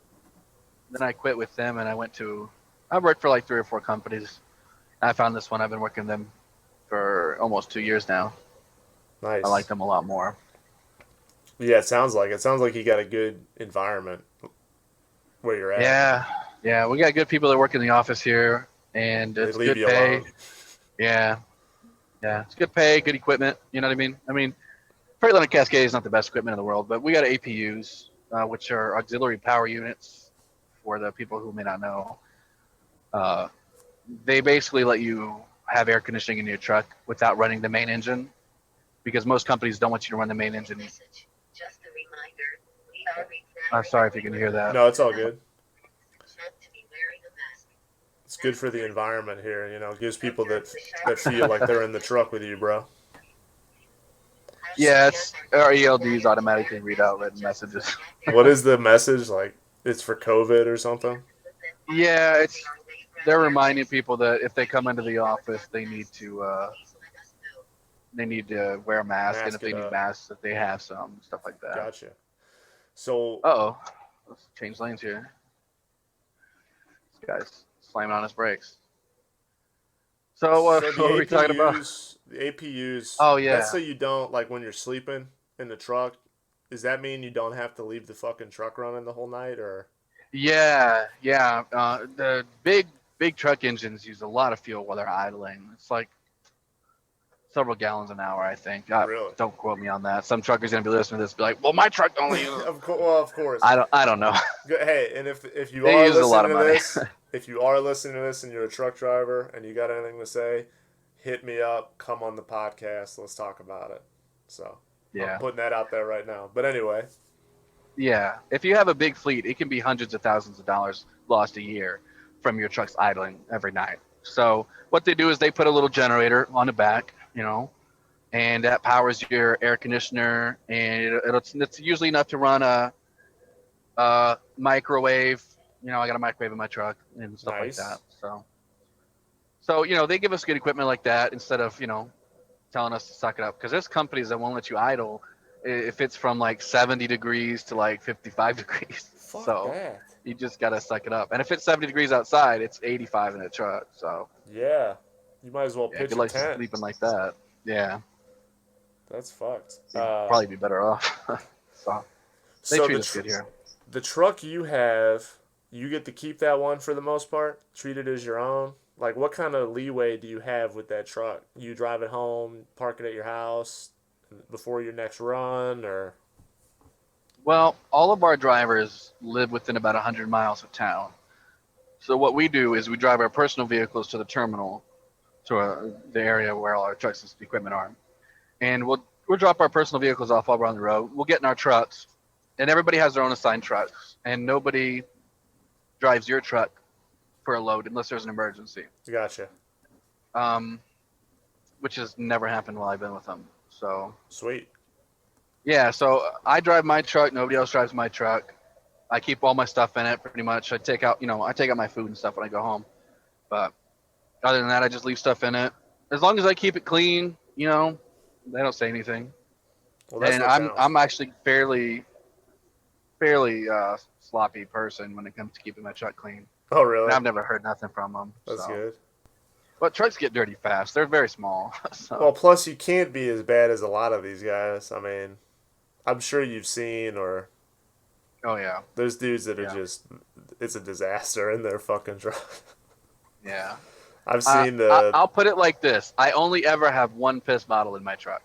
Then I quit with them and I worked for like 3 or 4 companies. I found this one. I've been working them for almost 2 years now. Nice. I like them a lot more. Yeah, it sounds like you got a good environment where you're at. Yeah. We got good people that work in the office here, and They it's leave good you pay. alone. Yeah. It's good pay, good equipment. You know what I mean? Freightliner Cascadia is not the best equipment in the world, but we got APUs, which are auxiliary power units for the people who may not know. They basically let you have air conditioning in your truck without running the main engine, because most companies don't want you to run the main engine. I'm sorry if you can hear that. No, it's all good. It's good for the environment here. It gives people that feel like they're in the truck with you, bro. Yeah, our ELDs automatically read out written messages. What is the message? Like, it's for COVID or something? Yeah, they're reminding people that if they come into the office, they need to wear a mask, and if they need masks, that they have some stuff like that. Gotcha. So. Let's change lanes here. This guy's slamming on his brakes. So what were we talking about? The APUs. Oh yeah. That's so you don't, like, when you're sleeping in the truck. Does that mean you don't have to leave the fucking truck running the whole night, or? Yeah. The big truck engines use a lot of fuel while they're idling. It's like several gallons an hour, I think. Really? Don't quote me on that. Some truckers gonna be listening to this, be like, "Well, my truck only." Of course. I don't know. Hey, and if you they are use a lot listening of to money. this, if you are listening to this and you're a truck driver and you got anything to say, hit me up. Come on the podcast. Let's talk about it. So yeah, I'm putting that out there right now. But anyway. Yeah, if you have a big fleet, it can be hundreds of thousands of dollars lost a year from your trucks idling every night. So what they do is they put a little generator on the back, and that powers your air conditioner, and it's usually enough to run a microwave. I got a microwave in my truck and stuff Nice. like that. So they give us good equipment like that instead of telling us to suck it up, because there's companies that won't let you idle if it's from like 70 degrees to like 55 degrees. Fuck so that. you just gotta suck it up. And if it's 70 degrees outside, it's 85 in a truck. So yeah, you might as well pitch good a luck tent. sleeping like that. Yeah, that's fucked. you'd probably be better off. so they treat us good here. The truck you have, you get to keep that one for the most part. Treat it as your own. Like, what kind of leeway do you have with that truck? You drive it home, park it at your house before your next run, or? Well, all of our drivers live within about 100 miles of town. So what we do is we drive our personal vehicles to the terminal, to the area where all our trucks and equipment are. And we'll drop our personal vehicles off while we're on the road. We'll get in our trucks, and everybody has their own assigned trucks. And nobody drives your truck for a load unless there's an emergency. Gotcha. Which has never happened while I've been with them. So sweet. Yeah, so I drive my truck. Nobody else drives my truck. I keep all my stuff in it pretty much. I take out my food and stuff when I go home. But other than that, I just leave stuff in it. As long as I keep it clean, they don't say anything. Well, that's and what counts. I'm actually fairly sloppy person when it comes to keeping my truck clean. Oh, really? And I've never heard nothing from them. That's good. But trucks get dirty fast. They're very small. So. Well, plus you can't be as bad as a lot of these guys. I mean, I'm sure you've seen or. Oh yeah. There's dudes that are just, it's a disaster in their fucking truck. Yeah. I've seen I'll put it like this: I only ever have one piss bottle in my truck.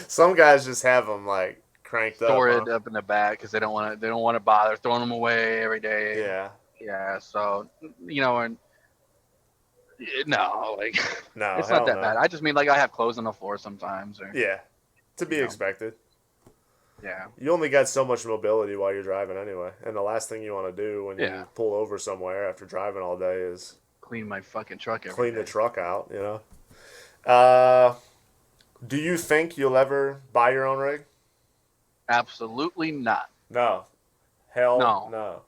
Some guys just have them like cranked Store up. it up in the back because they don't want to bother throwing them away every day. Yeah. Yeah. So and no, no, it's not that bad. I just mean I have clothes on the floor sometimes. Or, yeah, to be expected. Yeah. You only got so much mobility while you're driving anyway. And the last thing you want to do when Yeah. you pull over somewhere after driving all day is Clean my fucking truck every clean day. the truck out, you know? Uh, do you think you'll ever buy your own rig? Absolutely not. No. Hell No. no.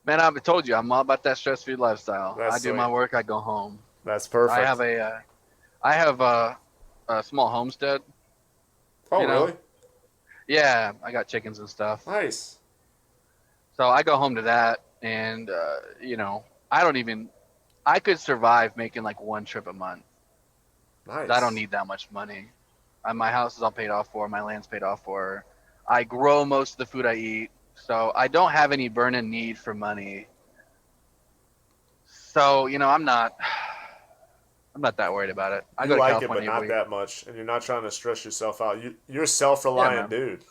Man, I've told you, I'm all about that stress-free lifestyle. That's I do my sweet. work, I go home. That's I perfect. have I have a small homestead. Oh, You know, really? yeah, I got chickens and stuff. Nice. So I go home to that, and you know, I don't even. I could survive making like one trip a month. Nice. I don't need that much money. My house is all paid off for. My land's paid off for. I grow most of the food I eat, so I don't have any burning need for money. So you know, I'm not that worried about it. I You go to like it, but California not every week. that much, and you're not trying to stress yourself out. You're a Yeah, self-reliant man. dude.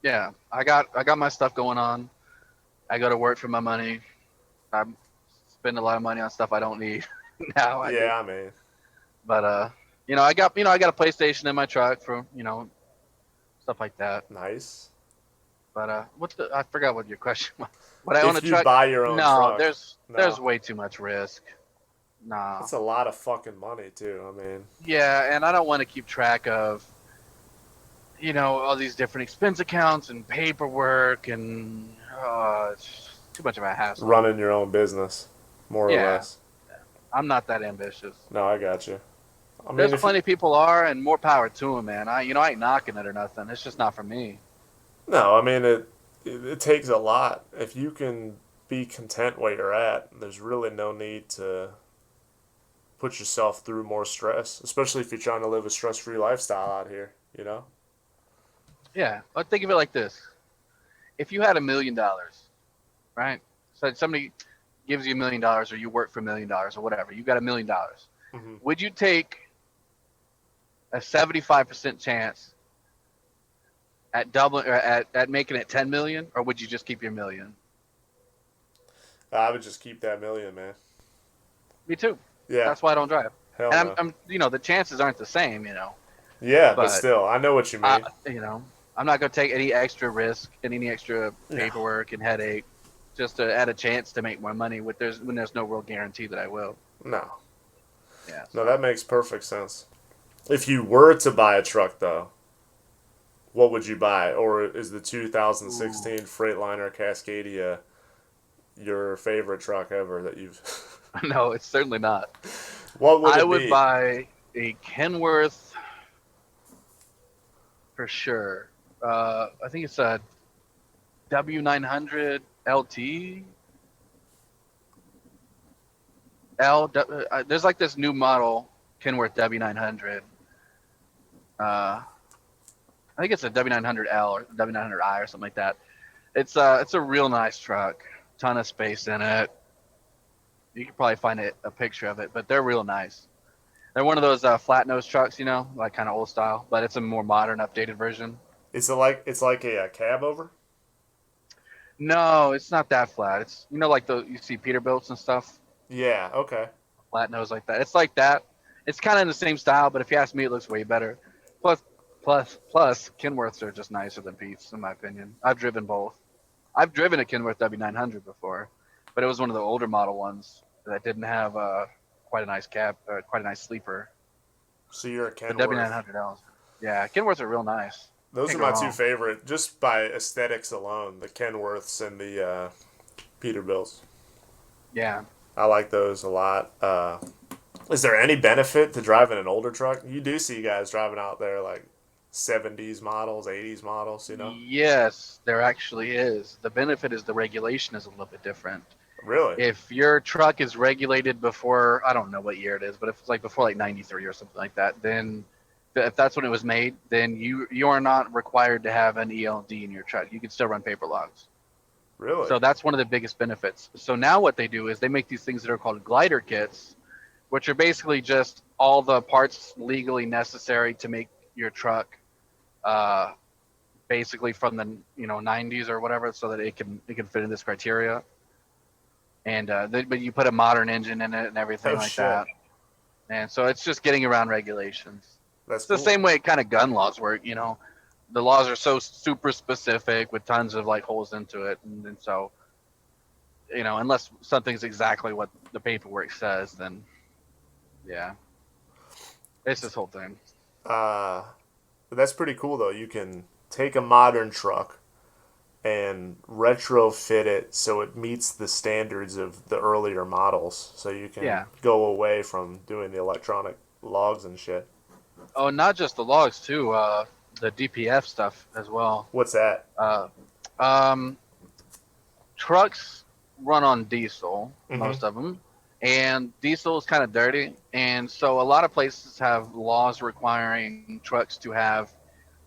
Yeah, I got my stuff going on. I go to work for my money. I spend a lot of money on stuff I don't need. Now I do. Yeah, I mean, But I got I got a PlayStation in my truck for stuff like that. nice. But I forgot what your question was. Would I own a If you truck? buy your own No, truck, there's no, way too much risk. No. that's a lot of fucking money too. I mean, Yeah, and I don't want to keep track of all these different expense accounts and paperwork and it's too much of a hassle. running your own business, more or Yeah, less. I'm not that ambitious. No, I got you. I mean, There's if you, plenty of people are, and more power to them, man. I ain't knocking it or nothing. It's just not for me. no, I mean it takes a lot. If you can be content where you're at, there's really no need to put yourself through more stress, especially if you're trying to live a stress-free lifestyle out here. You know? Yeah, but think of it like this: if you had $1 million, right? So somebody gives you $1 million, or you work for $1 million, or whatever. You got $1 million. Mm-hmm. Would you take a 75% chance at doubling or at making it 10 million, or would you just keep your million? I would just keep that million, man. Me too. Yeah, That's why I don't drive. hell And no. I'm the chances aren't the same, Yeah, but but still, I know what you mean. I'm not going to take any extra risk and any extra paperwork and headache just to add a chance to make more money when there's no real guarantee that I will. No, Yeah. no, that makes perfect sense. If you were to buy a truck, though, what would you buy? Or is the 2016 Freightliner Cascadia your favorite truck ever that you've? No, it's certainly not. What would I it would be? buy a Kenworth for sure. I think it's a W900 LT. There's like this new model Kenworth W900. I think it's a W900L or W900I or something like that. It's a real nice truck. Ton of space in it. You could probably find a picture of it, but they're real nice. They're one of those flat nose trucks, like kind of old style, but it's a more modern, updated version. It's like a cab over. No, it's not that flat. It's like you see Peterbilts and stuff, Yeah. Okay. flat nose like that. It's like that. It's kind of in the same style, but if you ask me, it looks way better. Plus, Kenworths are just nicer than Pete's, in my opinion. I've driven both. I've driven a Kenworth W900 before, but it was one of the older model ones that didn't have quite a nice cab, quite a nice sleeper. So you're a The Kenworth. W900Ls. Yeah, Kenworths are real nice. Those Can't are go my two wrong. favorite, just by aesthetics alone. The Kenworths and the Peterbilts. Yeah. I like those a lot. Is there any benefit to driving an older truck? You do see guys driving out there like 70s models, 80s models, Yes, there actually is. The benefit is the regulation is a little bit different. Really? If your truck is regulated before, I don't know what year it is, but if it's like before like 93 or something like that, then if that's when it was made, then you are not required to have an ELD in your truck. You can still run paper logs. Really? So that's one of the biggest benefits. So now what they do is they make these things that are called glider kits, which are basically just all the parts legally necessary to make your truck basically from the 90s or whatever, so that it can fit in this criteria. And but you put a modern engine in it and everything like shit. that. And so it's just getting around regulations. That's It's the cool. same way kind of gun laws work, the laws are so super specific with tons of like holes into it, and so unless something's exactly what the paperwork says, then yeah, it's this whole thing. Uh, but that's pretty cool though. You can take a modern truck and retrofit it so it meets the standards of the earlier models. So you can Yeah. go away from doing the electronic logs and shit. Oh, not just the logs too. The DPF stuff as well. What's that? Uh, um, Trucks run on diesel, Mm-hmm. most of them, and diesel is kind of dirty, and so a lot of places have laws requiring trucks to have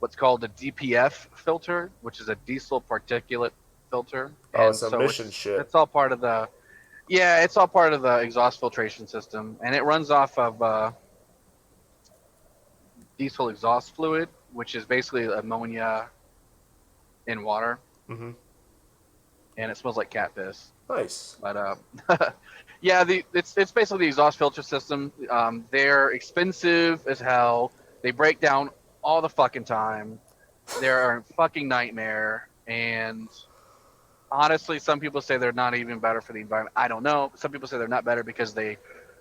what's called a DPF filter, which is a diesel particulate filter, Oh, and it's so emission it's shit. it's all part of the yeah, it's all part of the exhaust filtration system, and it runs off of diesel exhaust fluid, which is basically ammonia in water, Mm-hmm. and it smells like cat piss. Nice. But yeah, it's basically the exhaust filter system. They're expensive as hell. They break down all the fucking time. They're a fucking nightmare. And honestly, some people say they're not even better for the environment. I don't know. Some people say they're not better because they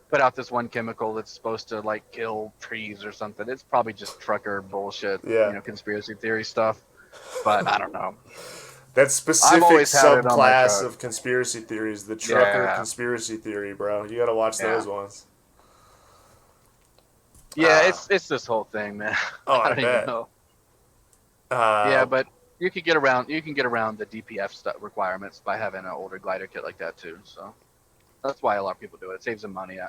put out this one chemical that's supposed to like kill trees or something. It's probably just trucker bullshit, Yeah. conspiracy theory stuff. But I don't know. That I've specific always had it on my subclass truck. of conspiracy theories, the trucker Yeah, conspiracy theory, bro. You gotta watch yeah. those ones. Yeah, Uh, it's this whole thing, man. oh, I I don't even bet. know. Yeah, Uh, but you can get around the DPF stuff requirements by having an older glider kit like that too. So that's why a lot of people do it. It saves them money. Yeah.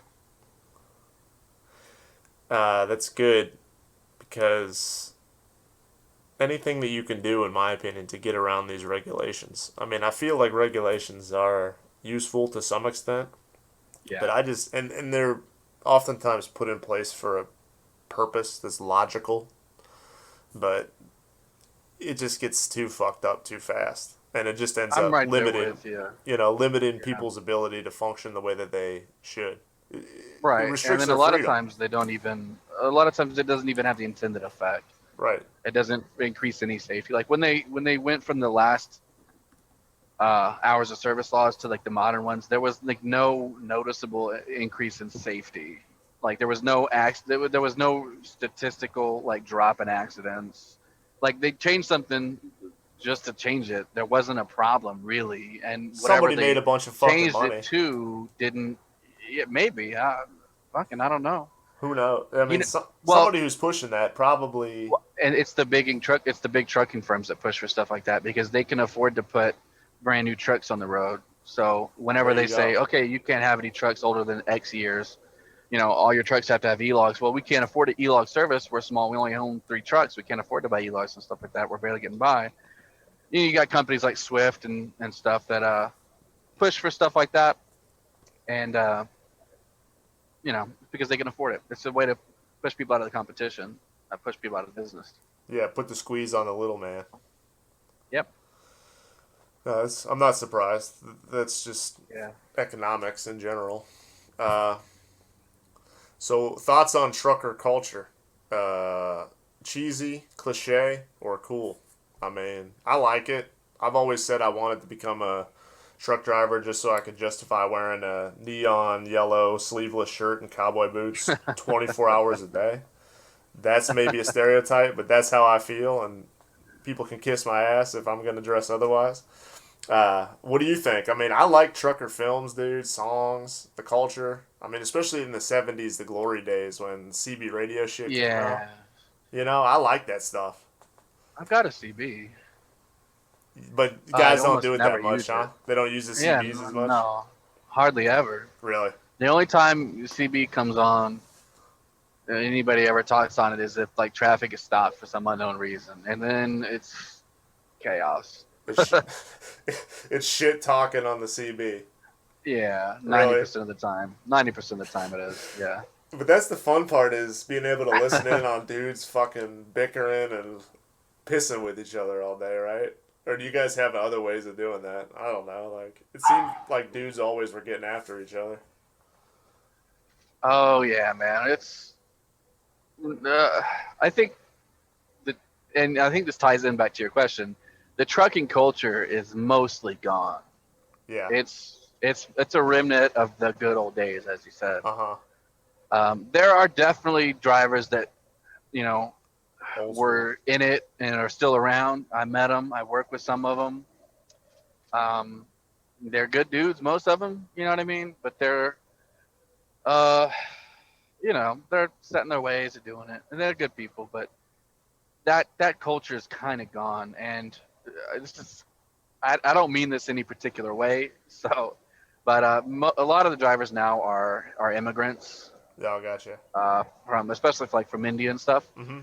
that's good because anything that you can do, in my opinion, to get around these regulations. I mean, I feel like regulations are useful to some extent, but Yeah. I just and they're oftentimes put in place for a purpose that's logical, but it just gets too fucked up too fast, and it just ends I'm up right there limiting, with you. limiting Yeah. people's ability to function the way that they should. It Right. And restricts then a their lot of freedom. times they don't even. A lot of times it doesn't even have the intended effect. Right. It doesn't increase any safety. Like when they went from the last hours of service laws to like the modern ones, there was like no noticeable increase in safety. Like there was no there was no statistical like drop in accidents. Like they changed something just to change it. There wasn't a problem really, and whatever Somebody made they a bunch of fucking changed it money. to didn't. Yeah, maybe. Fucking, I don't know. Who knows? I You mean, know, well, somebody who's pushing that probably. and it's the big truck. It's the big trucking firms that push for stuff like that because they can afford to put brand new trucks on the road. So whenever There they you say, go. okay, you can't have any trucks older than X years, all your trucks have to have e-logs. Well, we can't afford an e-log service. We're small. We only own 3 trucks. We can't afford to buy e-logs and stuff like that. We're barely getting by. You got companies like Swift and stuff that push for stuff like that, and because they can afford it. It's a way to push people out of the competition, push people out of the business. Yeah, put the squeeze on the little man. Yep. No, I'm not surprised. That's just Yeah. economics in general. Uh, so, thoughts on trucker culture? Uh, Cheesy, cliche, or cool? I mean, I like it. I've always said I wanted to become a truck driver just so I could justify wearing a neon yellow sleeveless shirt and cowboy boots 24 hours a day. That's maybe a stereotype, but that's how I feel, and people can kiss my ass if I'm going to dress otherwise. What do you think? I mean, I like trucker films, dude, songs, the culture. I mean, especially in the 70s, the glory days when CB radio shit came out. Yeah. I like that stuff. I've got a CB. But I guys don't almost do it never that much, use huh? it. They don't use the Yeah, CBs as much? no, hardly ever. Really? The only time CB comes on, anybody ever talks on it is if like traffic is stopped for some unknown reason, and then it's chaos. It's, sh- it's shit talking on the CB. Yeah, ninety Really? percent of the time. 90% of the time it is. Yeah. But that's the fun part is being able to listen in on dudes fucking bickering and pissing with each other all day, right? Or do you guys have other ways of doing that? I don't know. Like it seemed like dudes always were getting after each other. Oh yeah, man. It's. I think the and I think this ties in back to your question. The trucking culture is mostly gone. Yeah. It's a remnant of the good old days, as you said. Uh-huh. There are definitely drivers that you know Old school. were in it and are still around. I met them. I work with some of them. Um, they're good dudes, most of them. You know what I mean? But uh, they're set in their ways of doing it, and they're good people. But that culture is kind of gone, and this is I don't mean this any particular way. So, but a lot of the drivers now are immigrants, Yeah, I gotcha. from especially from India and stuff. Mm-hmm.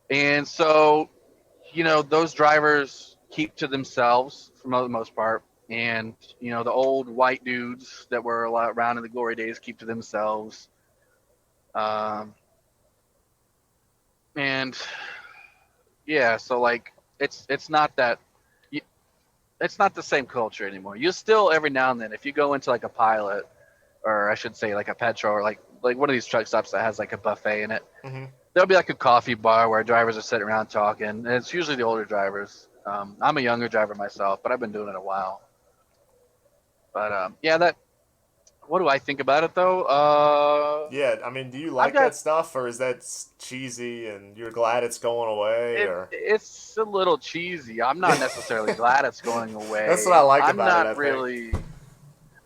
And so, those drivers keep to themselves for the most part. And, the old white dudes that were a lot around in the glory days keep to themselves. Um, and yeah, so like it's not that it's not the same culture anymore. You still every now and then, if you go into like a pilot, or I should say like a petrol, or like one of these truck stops that has like a buffet in it, Mm-hmm. there'll be like a coffee bar where drivers are sitting around talking, and it's usually the older drivers. I'm a younger driver myself, but I've been doing it a while. But yeah, that. What do I think about it though? Yeah, I mean, do you I've like got that stuff, or is that cheesy and you're glad it's going away, it. or? It's a little cheesy. I'm not necessarily glad it's going That's what I away. like I'm about it, not I think. really.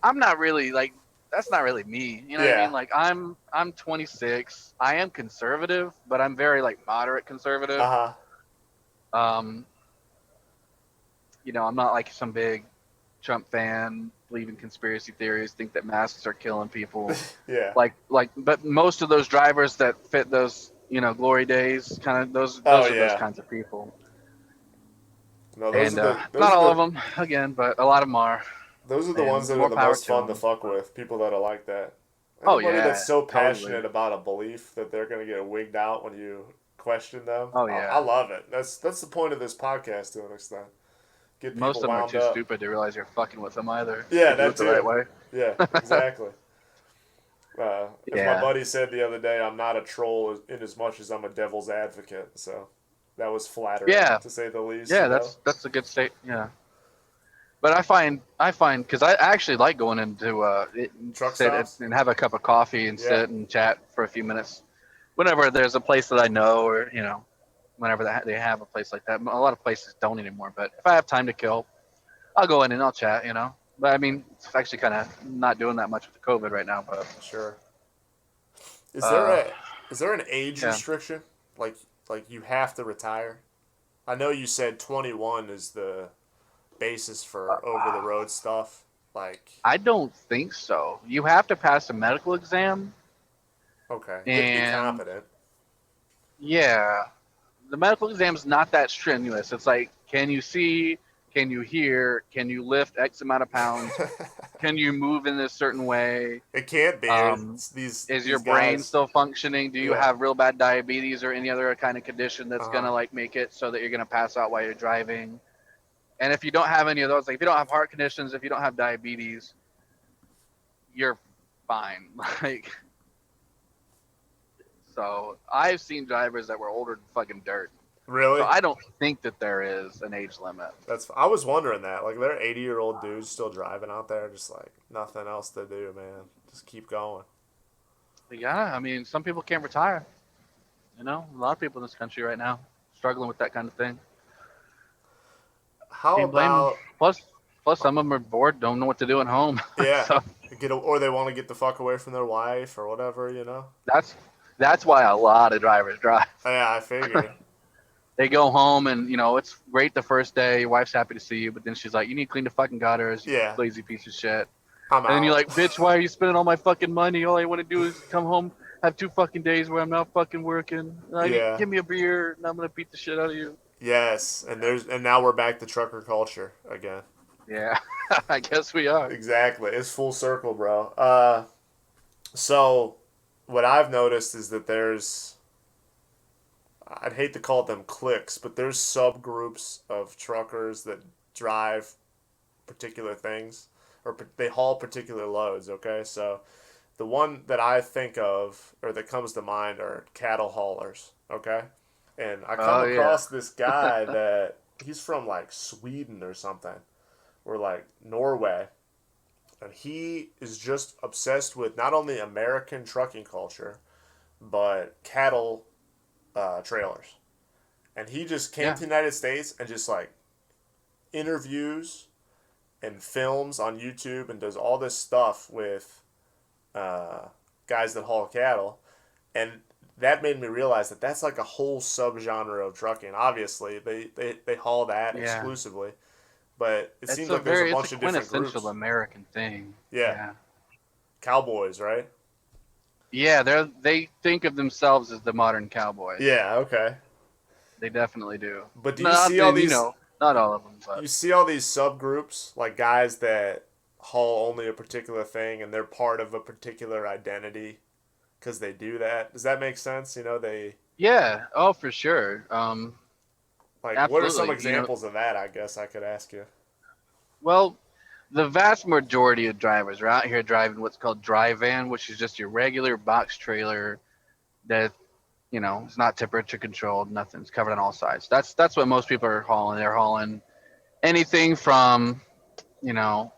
I'm not really like. That's not really me. You know what I mean? Yeah. Like I'm 26. I am conservative, but I'm very like moderate conservative. Uh-huh. Um, I'm not like some big Trump fan, believe in conspiracy theories, think that masks are killing people. Yeah. But most of those drivers that fit those, glory days, kind of Oh those are those yeah. kinds of people. No, And those not are all of the them, again, but a lot of them are. ones And that are more the power most to fun to them. fuck with. People that are like that. Oh Anybody that's yeah, so totally. passionate about a belief that they're gonna get wigged out when you question them. Oh I yeah. love it. That's the point of this podcast to an extent. Get Most people of them are wound too up. stupid to realize you're fucking with them either. If Yeah, you do that it the right too. way. Yeah, exactly. As my Yeah. buddy said the other day, I'm not a troll in as much as I'm a devil's advocate. So that was flattering Yeah. to say the least. Yeah. That's a good state. Yeah. But I find because I actually like going into Truck sit stops. and have a cup of coffee and Yeah. sit and chat for a few minutes. Whenever there's a place that I know, or whenever they have a place like that. A lot of places don't anymore. But if I have time to kill, I'll go in and I'll chat. But I mean, it's actually kind of not doing that much with the COVID right now. But Sure. Is there uh, a is there an age yeah, restriction? Like you have to retire? I know you said 21 is the basis for over the road stuff. Like, I don't think so. You have to pass a medical exam, okay, you have to be and competent. yeah, the medical exam is not that strenuous. It's like, can you see? Can you hear? Can you lift X amount of pounds? Can you move in this certain way? It can't be. Um, It's is your these brain guys. still functioning? Do you Yeah. have real bad diabetes or any other kind of condition that's Uh huh. gonna like make it so that you're gonna pass out while you're driving? And if you don't have any of those, like if you don't have heart conditions, if you don't have diabetes, you're fine. Like, so I've seen drivers that were older than fucking dirt. So Really? I don't think that there is an age limit. I was wondering that. Like, there are 80-year-old dudes still driving out there, just like nothing else to do, man. Just keep going. But yeah, I mean, some people can't retire. A lot of people in this country right now struggling with that kind of thing. How Can't blame them. about Plus, some of them are bored, don't know what to do at home. yeah, So or they want to get the fuck away from their wife or whatever. that's that's why a lot of drivers drive. Yeah, I figured. They go home and it's great the first day. Your wife's happy to see you, but then she's like, "You need to clean the fucking gutters, you Yeah, lazy piece of shit." I'm And then you're out. like, "Bitch, why are you spending all my fucking money? All I want to do is come home, have 2 fucking days where I'm not fucking working. Yeah. Give me a beer, and I'm gonna beat the shit out of you." Yes, and now we're back to trucker culture again. Yeah, I guess we are. Exactly. It's full circle, bro. So what I've noticed is that I'd hate to call them cliques, but there's subgroups of truckers that drive particular things or they haul particular loads, okay? So the one that I think of or that comes to mind are cattle haulers, okay? And I come Oh yeah. across this guy that he's from like Sweden or something, or like Norway, and he is just obsessed with not only American trucking culture but cattle trailers. And he just came Yeah. to the United States and just like interviews and films on YouTube and does all this stuff with uh, guys that haul cattle. And that made me realize that that's like a whole subgenre of trucking. Obviously, they haul that Yeah. exclusively, but it It's seems a like there's a very it's a bunch of different quintessential groups. American thing. Yeah, Yeah. cowboys, right? Yeah, they think of themselves as the modern cowboys. Yeah, okay. They definitely do. But do you Not see all and these? not all of them, You but see all these subgroups, like guys that haul only a particular thing, and they're part of a particular identity because they do that. Does that make sense? You know, they yeah, oh for sure. like. What are some Absolutely. examples of that? I guess I could ask you. Well, the vast majority of drivers are out here driving what's called dry van, which is just your regular box trailer that it's not temperature controlled, nothing's covered on all sides. That's what most people are hauling. They're hauling anything from you know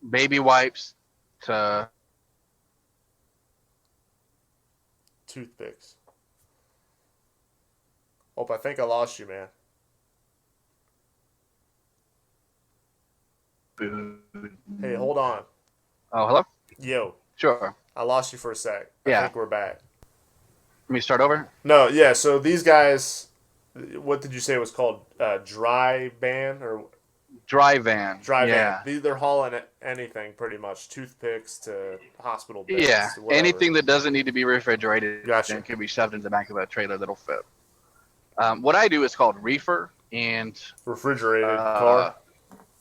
baby wipes to Toothpicks. Oh, I think I lost you, man. food. Hey, hold on. Oh, hello. Yo, Sure. I lost you for a sec. I Yeah. think we're back. Let me start over. No, yeah. So these guys, what did you say it was called? Dry van or Dry van. dry van? Yeah. They're hauling anything pretty much, toothpicks to hospital Yeah. beds to whatever. Anything that doesn't need to be refrigerated Gotcha. can be shoved into the back of a trailer that'll fit. What I do is called reefer, and Refrigerated uh, car.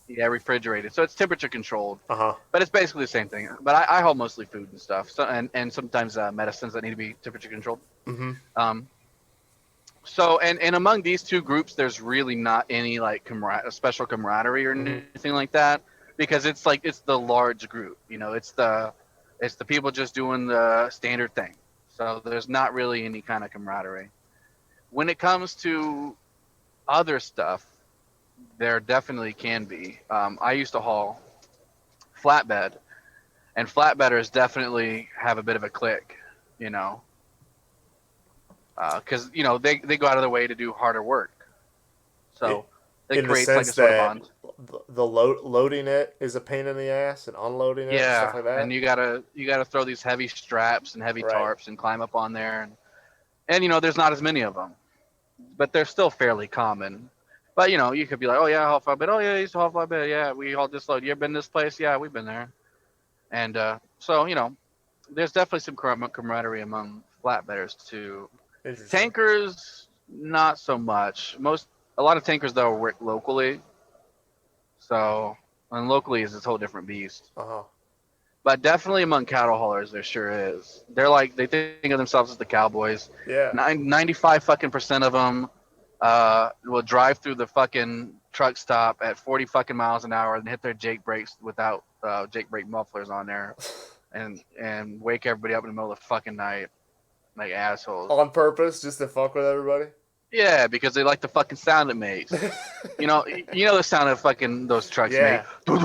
yeah, refrigerated. So it's temperature controlled, Uh huh. but it's basically the same thing. But I haul mostly food and stuff, so and sometimes medicines that need to be temperature controlled. Mm-hmm. Um, so and among these two groups, there's really not any like special camaraderie or Mm-hmm. anything like that, because it's the large group. It's the people just doing the standard thing. So there's not really any kind of camaraderie. When it comes to other stuff, there definitely can be. I used to haul flatbed, and flatbedders definitely have a bit of a clique, you know, because they go out of their way to do harder work, so it In the creates like sense a sort of that bond. the loading it is a pain in the ass and unloading it and stuff Yeah, like that. and you gotta throw these heavy straps and heavy Right. tarps and climb up on there, and there's not as many of them, but they're still fairly common. But you could be like, oh yeah, haul flatbed. Oh yeah, I used to haul flatbed. Yeah, we hauled this load. You ever been to this place? Yeah, we've been there. And so there's definitely some camaraderie among flatbedders too. Interesting. Tankers, not so much. A lot of tankers though work locally, so and locally is a whole different beast. Uh huh. But definitely among cattle haulers, there sure is. They think of themselves as the cowboys. Yeah. 95 fucking percent of them will drive through the fucking truck stop at 40 fucking miles an hour and hit their Jake brakes without Jake brake mufflers on there, and wake everybody up in the middle of the fucking night like assholes. On purpose, just to fuck with everybody. Yeah, because they like the fucking sound it makes. You know the sound of fucking those trucks Yeah. make.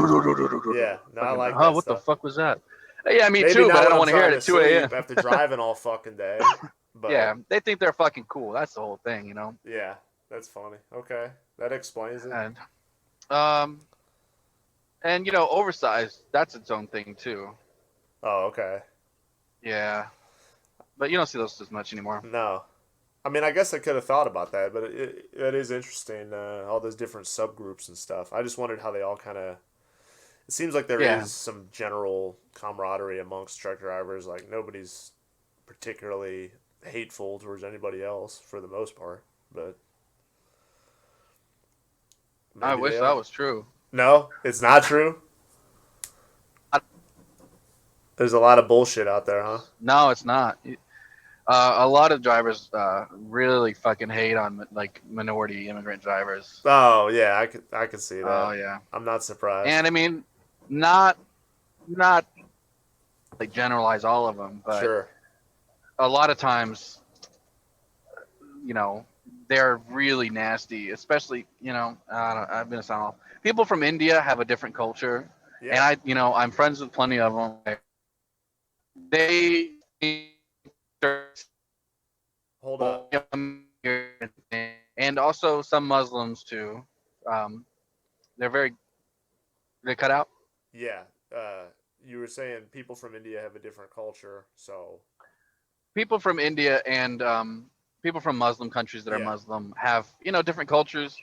Yeah. No, I like Oh, that what the stuff. fuck was that? Yeah, me Maybe too, not but I when don't I'm want to hear trying it to at 2 a.m. sleep after driving all fucking day. But Yeah, they think they're fucking cool. That's the whole thing. yeah, that's funny. Okay, that explains it. And oversized. That's its own thing too. Oh, okay. Yeah, but you don't see those as much anymore. No, I mean, I guess I could have thought about that, but it is interesting. All those different subgroups and stuff. I just wondered how they all kind of. It seems like there is Yeah. some general camaraderie amongst truck drivers. Like nobody's particularly hateful towards anybody else for the most part, but I maybe wish they that are. was true. No, it's not true. There's a lot of bullshit out there, huh? No, it's not. A lot of drivers really fucking hate on like minority immigrant drivers. Oh yeah, I could see Oh that. yeah, I'm not surprised. and I mean, not like generalize all of them, but Sure. a lot of times you know, they're really nasty. Especially, I've been a sound. People from India have a different culture, and Yeah. I'm friends with plenty of them. They Hold up. and also some Muslims too. Um, they're very they cut out. Yeah. You were saying people from India have a different culture, so People from India and people from Muslim countries that are yeah, Muslim have different cultures,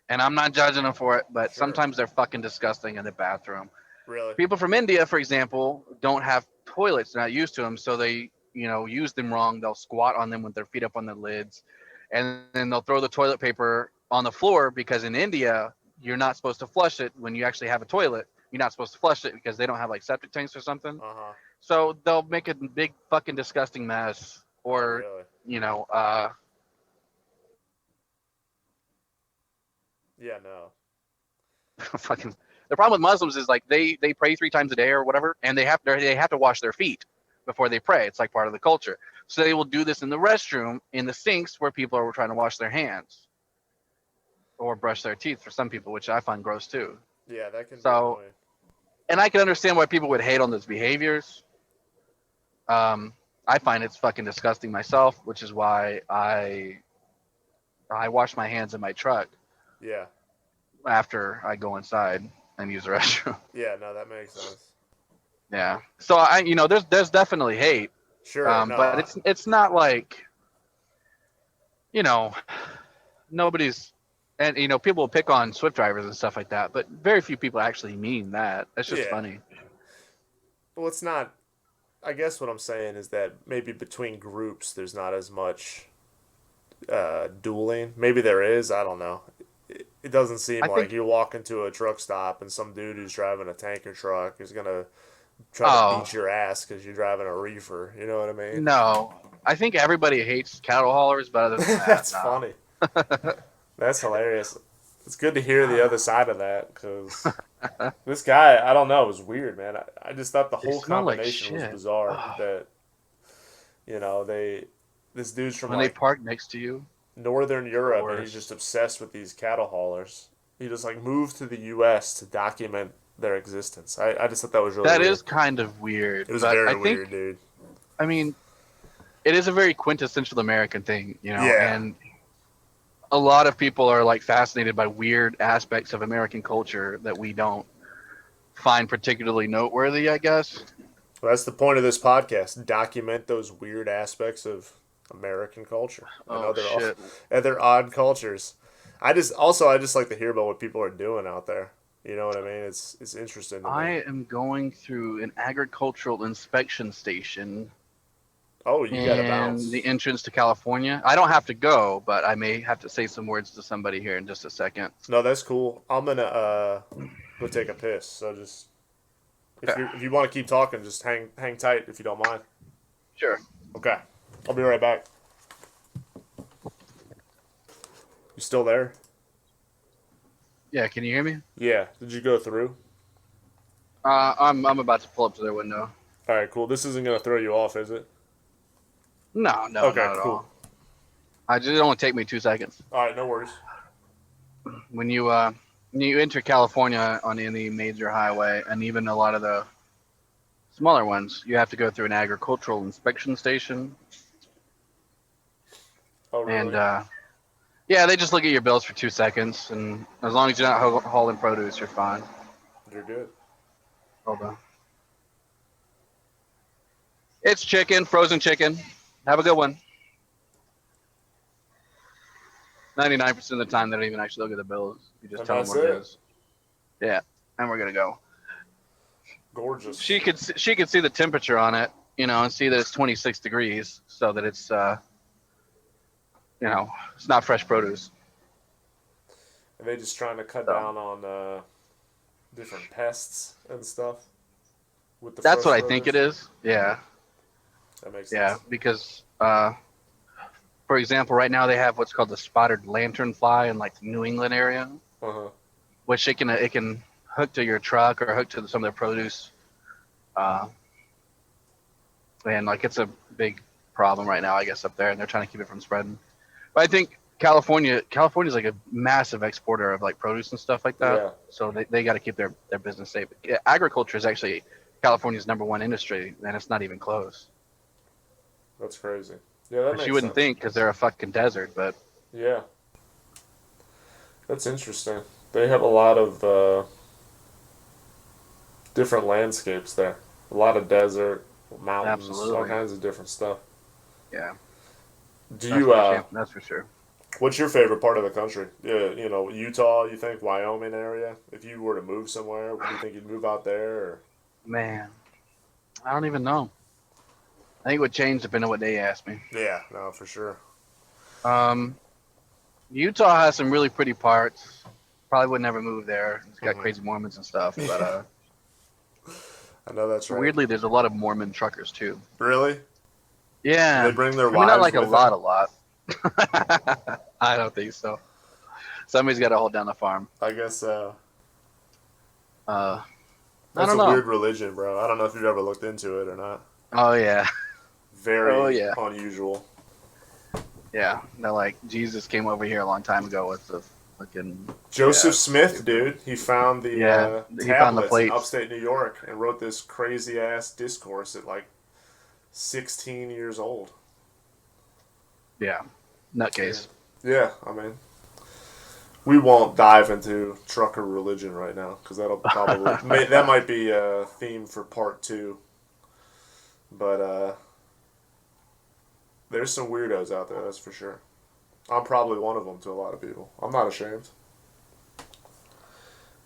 and I'm not judging them for it, but sure. sometimes they're fucking disgusting in the bathroom. Really? People from India, for example, don't have toilets; they're not used to them, so they use them wrong. They'll squat on them with their feet up on their lids, and then they'll throw the toilet paper on the floor because in India you're not supposed to flush it when you actually have a toilet. You're not supposed to flush it because they don't have like septic tanks or something. Uh huh. So they'll make a big fucking disgusting mess, Oh, or really? you know, uh, Yeah. No. fucking. The problem with Muslims is like they pray 3 times a day or whatever, and they have to wash their feet before they pray. It's like part of the culture. So they will do this in the restroom, in the sinks where people are trying to wash their hands or brush their teeth for some people, which I find gross too. Yeah, that can be So, annoying. and I can understand why people would hate on those behaviors. Um, I find it's fucking disgusting myself, which is why I wash my hands in my truck Yeah. after I go inside and use the restroom. Yeah. No, that makes sense. Yeah. So there's definitely hate, Sure. No. but it's not like you know, nobody's, and people will pick on Swift drivers and stuff like that, but very few people actually mean that. That's just Yeah. funny. Well, it's not. I guess what I'm saying is that maybe between groups there's not as much dueling. Maybe there is. I don't know. It doesn't seem I like think. you walk into a truck stop and some dude who's driving a tanker truck is gonna try to Oh beat your ass because you're driving a reefer. You know what I mean? no, I think everybody hates cattle haulers, but other than that, That's no. funny. That's hilarious. It's good to hear the other side of that because this guy, I don't know, it was weird, man. I just thought the They whole smell like combination was shit. bizarre. Oh, That this dude's from when they like park next to you, Northern the Europe and he's worst. just obsessed with these cattle haulers. He just like moved to the U.S. to document their existence. I just thought that was really That weird. is kind of weird, It was but I very think, weird, dude. I mean, it is a very quintessential American thing, Yeah. and a lot of people are like fascinated by weird aspects of American culture that we don't find particularly noteworthy, I guess. Well, that's the point of this podcast. Document those weird aspects of American culture and Oh shit. other odd cultures. I just like to hear about what people are doing out there. You know what I mean? It's interesting to me. I am going through an agricultural inspection station Oh, you got to in the bounce. entrance to California. I don't have to go, but I may have to say some words to somebody here in just a second. No, that's cool. I'm gonna go take a piss. So just Okay. if you want to keep talking, just hang tight if you don't mind. Sure. Okay, I'll be right back. You still there? Yeah, can you hear me? Yeah. Did you go through? I'm about to pull up to their window. All right, cool. This isn't gonna throw you off, is it? No, no, Okay, not at cool. all. I just it only take me 2 seconds. All right, no worries. When you enter California on any major highway, and even a lot of the smaller ones, you have to go through an agricultural inspection station, Oh, and really? yeah, they just look at your bills for 2 seconds, and as long as you're not hauling produce, you're fine. You're good. Hold on. It's chicken, frozen chicken. Have a good one. 99% of the time, they don't even actually look at the bills. You just And tell them that's what it it. is. Yeah, and we're gonna go. Gorgeous. She could see the temperature on it, and see that it's 26 degrees, so that it's it's not fresh produce. And they just trying to cut So down on different pests and stuff with the that's fresh what I think it produce. is. Yeah, That makes yeah, sense. because for example, right now they have what's called the spotted lanternfly in like the New England area, Uh huh. which it can hook to your truck or hook to some of their produce, uh, and like it's a big problem right now, I guess, up there, and they're trying to keep it from spreading. But I think California's like a massive exporter of like produce and stuff like that. Yeah. So they got to keep their business safe. Agriculture is actually California's #1 industry, and it's not even close. That's crazy. Yeah, that Which you makes wouldn't sense. think because they're a fucking desert, but Yeah, that's interesting. They have a lot of different landscapes there. A lot of desert, mountains, all absolutely, kinds of different stuff. yeah, Do you that's for sure. what's your favorite part of the country? Yeah, Utah, you think Wyoming area? If you were to move somewhere, do you think you'd move out there or Man, I don't even know. I think it would change depending on what day you ask me. Yeah, no, for sure. Um, Utah has some really pretty parts. Probably would never move there. It's got Mhm. crazy Mormons and stuff, but I know that's right. weirdly, there's a lot of Mormon truckers too. Really? Do they Yeah, bring their I mean not wives like a with them? lot. I don't think so. Somebody's got to hold down the farm. I guess Uh, I that's don't a know. weird religion, bro. I don't know if you've ever looked into it or not. Oh yeah, oh Very yeah, unusual. yeah. They're like Jesus came over here a long time ago with the fucking Joseph yeah, Smith, dude, he found the yeah. He found the tablets in plates. upstate New York and wrote this crazy ass discourse at like 16 years old. Yeah, Yeah, nutcase. yeah. I mean, we won't dive into trucker religion right now because that'll probably that might be a theme for part two. But there's some weirdos out there, that's for sure. I'm probably one of them to a lot of people. I'm not ashamed.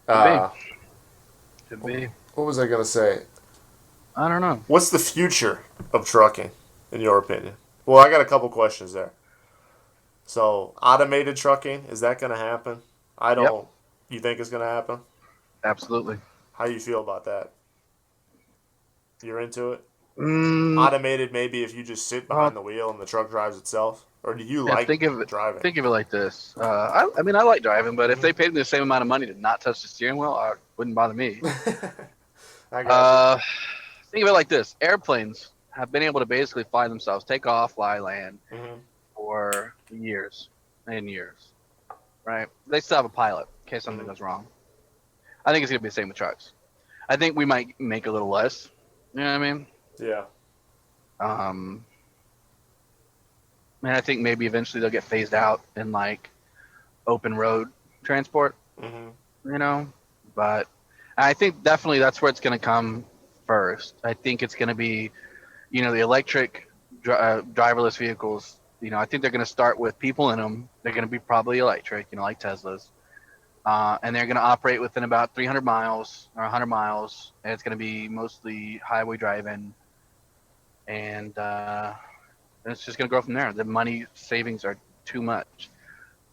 Could be. Uh, Could be. what was I gonna say? I don't know. What's the future of trucking, in your opinion? Well, I got a couple questions there. So, automated trucking, is that going to happen? I Yep, don't. You think it's going to happen? absolutely. How do you feel about that? You're into it? Mm, Automated, maybe if you just sit behind well, the wheel and the truck drives itself? Or do you yeah. like driving? Think of it like this. I mean, I like driving, but if Hmm. they paid me the same amount of money to not touch the steering wheel, it wouldn't bother me. I got you. Uh, think of it like this: airplanes have been able to basically fly themselves, take off, fly, land Hmm. for years and years. Right? They still have a pilot in case something Hmm. goes wrong. I think it's gonna be the same with trucks. I think we might make a little less. You know what I mean? Yeah. Um, and I think maybe eventually they'll get phased out in like open road transport. Hmm. You know, but I think definitely that's where it's gonna come first. I think it's gonna be, the electric driverless vehicles. I think they're gonna start with people in them. They're gonna be probably electric. Like Teslas. And they're going to operate within about 300 miles or 100 miles, and it's going to be mostly highway driving, and it's just going to grow from there. The money savings are too much.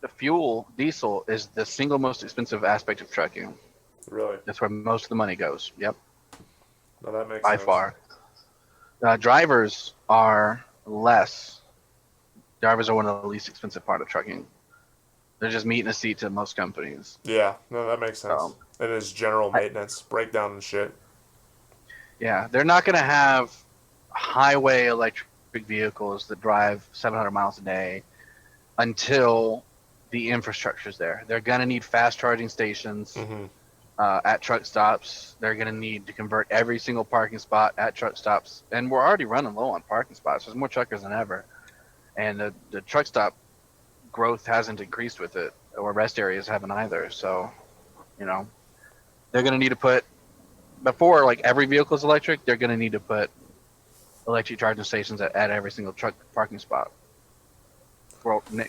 The fuel, diesel, is the single most expensive aspect of trucking. Really? That's where most of the money goes. Yep, No, that makes by sense. far. Drivers are less. Drivers are one of the least expensive part of trucking. They're just meat in a seat to most companies. Yeah, no, that makes sense. So, And it's general I, maintenance, breakdown and shit. yeah, they're not going to have highway electric vehicles that drive 700 miles a day until the infrastructure's there. They're going to need fast charging stations Hmm. at truck stops. They're going to need to convert every single parking spot at truck stops. And we're already running low on parking spots. There's more truckers than ever. And the truck stop growth hasn't increased with it, or rest areas haven't either. So, you know, they're going to need to put, before like every vehicle is electric, they're going to need to put electric charging stations at every single truck parking spot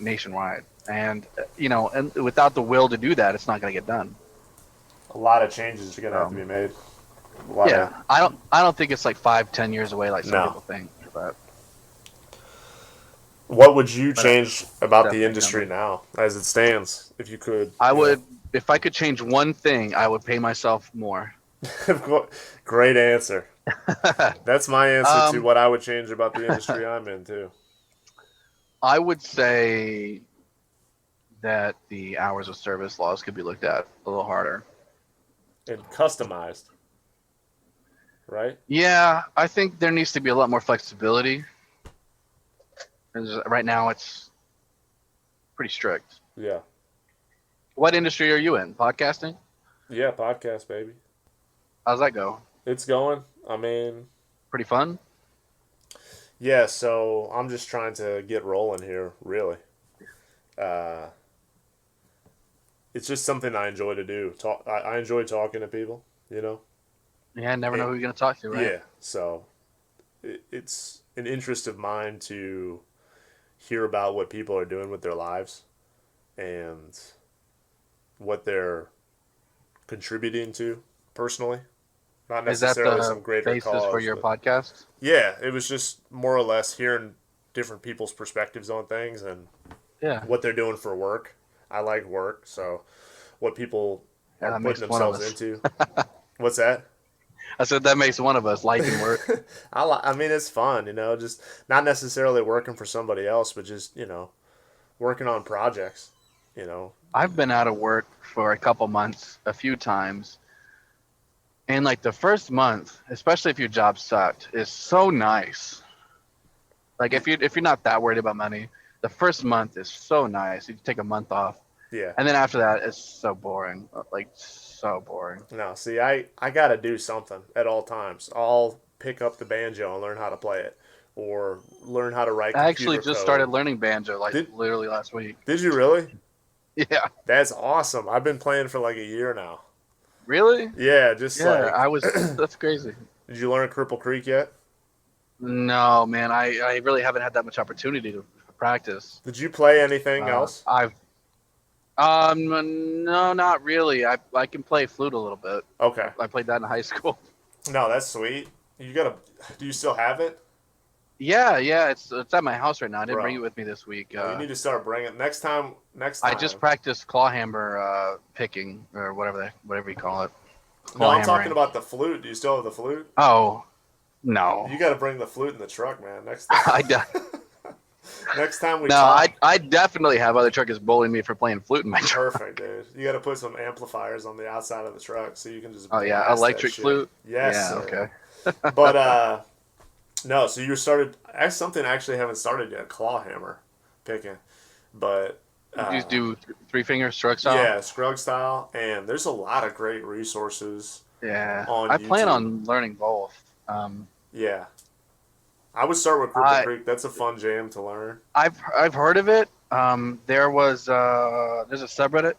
nationwide. And and without the will to do that, it's not going to get done. A lot of changes are going to have to be made. A lot of. Yeah, I don't think it's like 5-10 years away like some No. people think, but What would you but change about the definitely industry coming. now, as it stands, if you could? I would, if I could change one thing, I would pay myself more. Great answer. That's my answer to um, what I would change about the industry I'm in, too. I would say that the hours of service laws could be looked at a little harder. And customized, right? Yeah, I think there needs to be a lot more flexibility. Right now, it's pretty strict. Yeah. What industry are you in? Podcasting? Yeah, podcast, baby. How's that go? It's going. I mean, Pretty fun? yeah, so I'm just trying to get rolling here, really. Uh, it's just something I enjoy to do. I enjoy talking to people, you know? Yeah, never know It- who you're going to talk to, right? Yeah, so it's an interest of mine to hear about what people are doing with their lives and what they're contributing to personally. Not Is that necessarily the some greater basis for cause, your but podcast? yeah, it was just more or less hearing different people's perspectives on things and Yeah. what they're doing for work. I like work, so what people Yeah, are that putting makes one of themselves us. into. What's that? I said that makes one of us, life and work. I mean, it's fun, you know, just not necessarily working for somebody else, but just, you know, working on projects, you know. I've been out of work for a couple months, a few times. And like the first month, especially if your job sucked, is so nice. Like if you're not that worried about money, the first month is so nice. You take a month off. Yeah. And then after that, it's so boring. Like, so boring. No, see, I got to do something at all times. I'll pick up the banjo and learn how to play it or learn how to write I actually computer just code. started learning banjo, like Did- literally last week. Did you really? Yeah. That's awesome. I've been playing for like a year now. Really? Yeah, just Yeah, like, that's crazy. did you learn Cripple Creek yet? No, man, I really haven't had that much opportunity to practice. Did you play anything else? I've no, not really. I can play flute a little bit. Okay. I played that in high school. No, that's sweet. You gotta. Do you still have it? Yeah, it's at my house right now. I didn't Bro. bring it with me this week. Well, you need to start bringing it next time. Next time. I just practiced clawhammer picking or whatever you call it. No, I'm Clawhammering. talking about the flute. Do you still have the flute? Oh, no. You got to bring the flute in the truck, man. Next time. Next time we No, talk. I definitely have other truckers bullying me for playing flute in my truck. Perfect, dude. You got to put some amplifiers on the outside of the truck so you can just. Oh yeah, blast that electric shit. flute. Yes. Yeah. Sir. Okay. But no. So you started. Something I actually haven't started yet. Claw hammer picking, but. You just do three finger stroke style. Yeah, Scrug style, and there's a lot of great resources. Yeah. On I plan YouTube. on learning both. Yeah, I would start with Cripple Creek. That's a fun jam to learn. I've heard of it. There's a subreddit,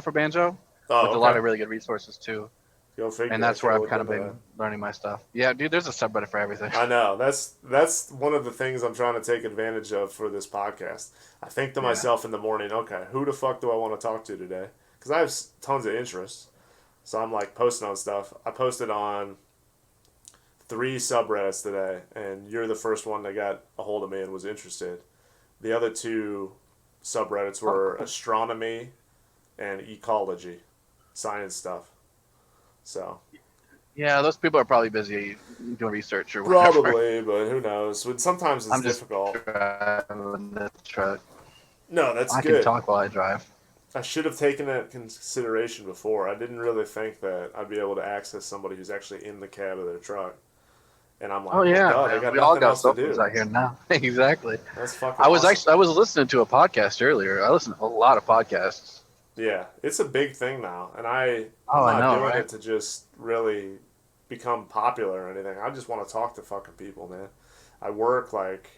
for banjo, Oh, with a lot of really good resources too. Go figure. And that's where I've kind of look been into learning my stuff. Yeah, dude, there's a subreddit for everything. that. I know that's one of the things I'm trying to take advantage of for this podcast. I think to myself in the morning, okay, who the fuck do I want to talk to today? Because I have tons of interests, so I'm like posting on stuff. I posted on 3 subreddits today, and you're the first one that got a hold of me and was interested. The other 2 subreddits were astronomy and ecology, science stuff. So Yeah, those people are probably busy doing research or whatever. probably, but who knows? But sometimes it's I'm just difficult. driving the truck. No, that's I good. can talk while I drive. I should have taken that into consideration before. I didn't really think that I'd be able to access somebody who's actually in the cab of their truck. And I'm like, Oh yeah, well, duh, they man, got we all nothing got else to cell do. phones out here now. Exactly. That's fucking I was awesome. listening to a podcast earlier. I listen to a lot of podcasts. Yeah, it's a big thing now, and I'm I not know, doing right? it to just really become popular or anything. I just want to talk to fucking people, man. I work like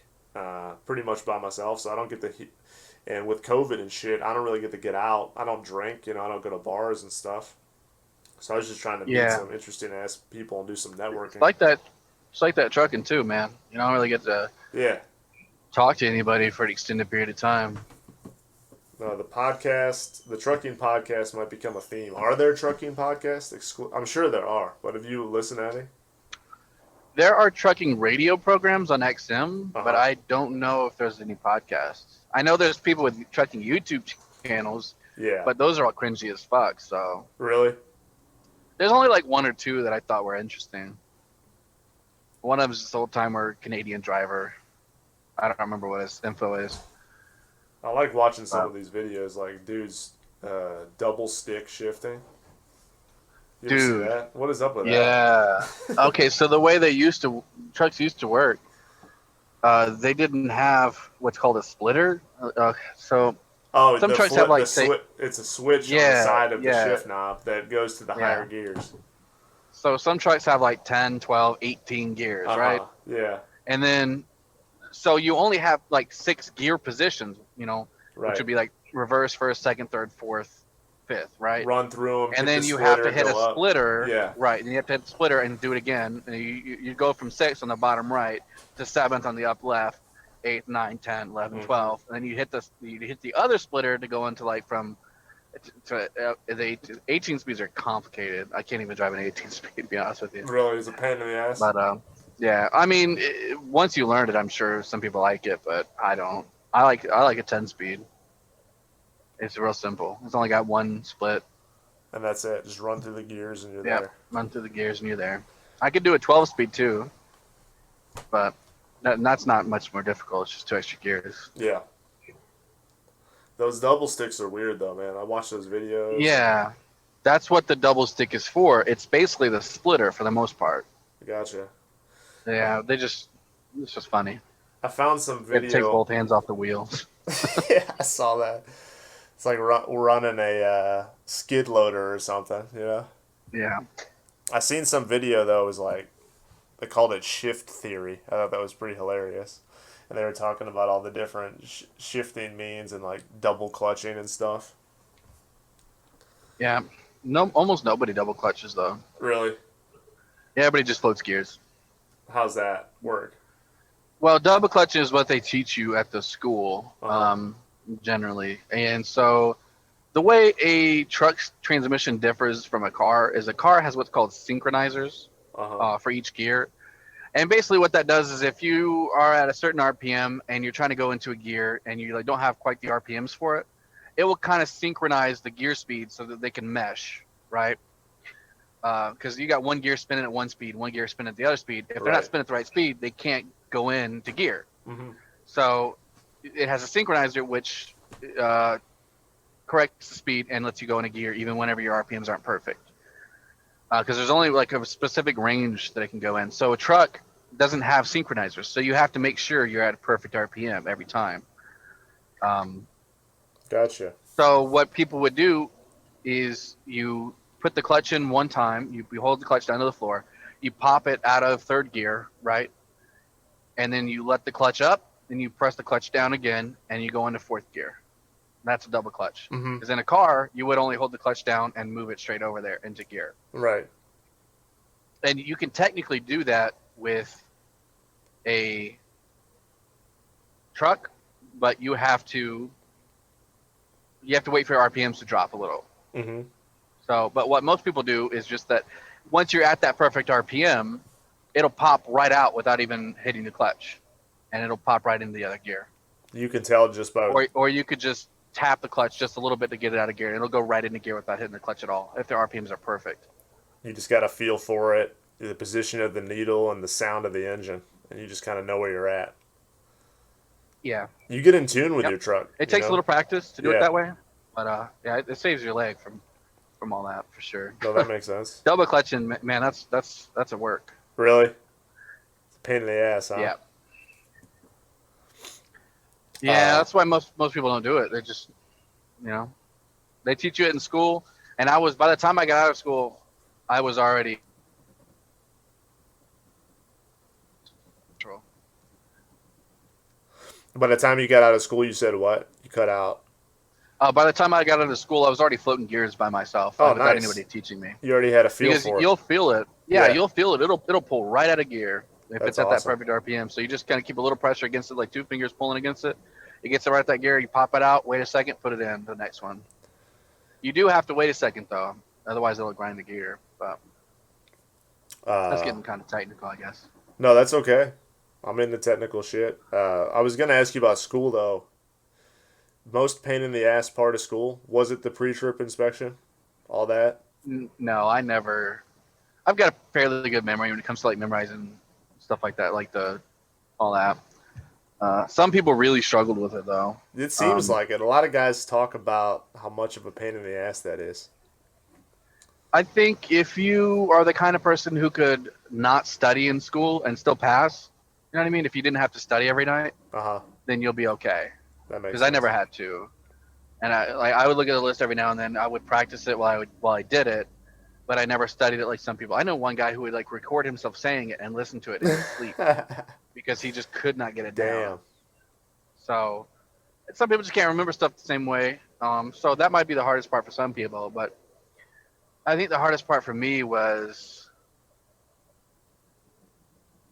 pretty much by myself, so I don't get to. And with COVID and shit, I don't really get to get out. I don't drink, I don't go to bars and stuff. So I was just trying to meet some interesting ass people and do some networking. It's like that trucking too, man. You don't really get to talk to anybody for an extended period of time. No, the trucking podcast might become a theme. Are there trucking podcasts? I'm sure there are, but have you listened to any? There are trucking radio programs on XM, but Uh-huh. I don't know if there's any podcasts. I know there's people with trucking YouTube channels, Yeah. but those are all cringy as fuck. So Really? there's only like 1 or 2 that I thought were interesting. One of them is this old timer Canadian driver. I don't remember what his info is. I like watching some of these videos, like dudes double stick shifting. You ever see Dude. that? What is up with that? Yeah. Okay, so the way trucks used to work, they didn't have what's called a splitter. So Oh, Some the trucks flip, have the like say, it's a switch on the yeah, side of the yeah, shift knob that goes to the yeah. higher gears. So some trucks have like 10, 12, 18 gears, right? Yeah. And then so you only have like 6 gear positions, which would Right. be like reverse, first, second, third, fourth, fifth, right? Run through them, And hit the then you have to splitter, hit a go up. splitter, Yeah. right? And you have to hit the splitter and do it again. And you go from 6 on the bottom right to 7th on the up left, 8, 9, 10, 11, Mm-hmm. 12. And then you hit the other splitter to go into like from the 18 speeds are complicated. I can't even drive an 18 speed, to be honest with you. Really is a pain in the ass. But yeah, I mean, once you learn it, I'm sure some people like it, but I don't. I like a 10 speed. It's real simple. It's only got one split. And that's it. Just run through the gears and you're Yep, there. run through the gears and you're there. I could do a 12 speed too, but that's not much more difficult. It's just 2 extra gears. Yeah. Those double sticks are weird though, man. I watch those videos. Yeah, that's what the double stick is for. It's basically the splitter for the most part. Gotcha. Yeah, it's just funny. I found some You have to take video. both hands off the wheels. Yeah, I saw that. It's like running a skid loader or something, you know? Yeah. I seen some video though. It was like they called it shift theory. I thought that was pretty hilarious, and they were talking about all the different shifting means and like double clutching and stuff. Yeah. No, almost nobody double clutches though. Really? Yeah, everybody just floats gears. How's that work? Well, double clutch is what they teach you at the school, Uh-huh. generally. And so the way a truck's transmission differs from a car is a car has what's called synchronizers Uh-huh. for each gear. And basically what that does is if you are at a certain RPM and you're trying to go into a gear and you like don't have quite the RPMs for it, it will kind of synchronize the gear speed so that they can mesh, right? Because you got one gear spinning at one speed, one gear spinning at the other speed. If they're Right. not spinning at the right speed, they can't go into gear. Mm-hmm. So it has a synchronizer which corrects the speed and lets you go into gear even whenever your RPMs aren't perfect. Because there's only like a specific range that it can go in. So a truck doesn't have synchronizers, so you have to make sure you're at a perfect RPM every time. Gotcha. So what people would do is you put the clutch in one time, you hold the clutch down to the floor, you pop it out of third gear, right? And then you let the clutch up, then you press the clutch down again, and you go into fourth gear. That's a double clutch. Mm-hmm. Because in a car, you would only hold the clutch down and move it straight over there into gear. Right. And you can technically do that with a truck, but you have to wait for your RPMs to drop a little. Mm-hmm. So, but what most people do is just that once you're at that perfect RPM, it'll pop right out without even hitting the clutch, and it'll pop right into the other gear. You can tell just by. Or you could just tap the clutch just a little bit to get it out of gear, and it'll go right into gear without hitting the clutch at all if the RPMs are perfect. You just got to feel for it, the position of the needle and the sound of the engine, and you just kind of know where you're at. Yeah. You get in tune with Yep. your truck. It takes a little practice to do Yeah. it that way, but yeah, it saves your leg from all that for sure. No, that makes sense. Double clutching, man, that's a work. Really? It's a pain in the ass, huh? Yeah. Yeah, that's why most people don't do it. They just, they teach you it in school, and by the time I got out of school, I was already. By the time you got out of school, you said what? You cut out. By the time I got out of school, I was already floating gears by myself Oh, without nice. anybody teaching me. You already had a feel Because for it. you'll feel it. Yeah, Yeah. you'll feel it. It'll pull right out of gear if That's it's at awesome. that perfect RPM. So you just kind of keep a little pressure against it, like 2 fingers pulling against it. It gets it right at that gear. You pop it out. Wait a second. Put it in the next one. You do have to wait a second though, otherwise it'll grind the gear. But that's getting kind of technical, I guess. No, that's okay. I'm into technical shit. I was gonna ask you about school though. Most pain in the ass part of school, was it the pre-trip inspection? All that? No, I never. I've got a fairly good memory when it comes to like memorizing stuff like that, like all that. Some people really struggled with it though. It seems like it. A lot of guys talk about how much of a pain in the ass that is. I think if you are the kind of person who could not study in school and still pass, you know what I mean? If you didn't have to study every night, Uh-huh. then you'll be okay. That makes Because sense. I never had to. And I would look at the list every now and then. I would practice it while I did it, but I never studied it like some people. I know one guy who would like record himself saying it and listen to it in his sleep because he just could not get it down. Damn. So some people just can't remember stuff the same way. So that might be the hardest part for some people, but I think the hardest part for me was,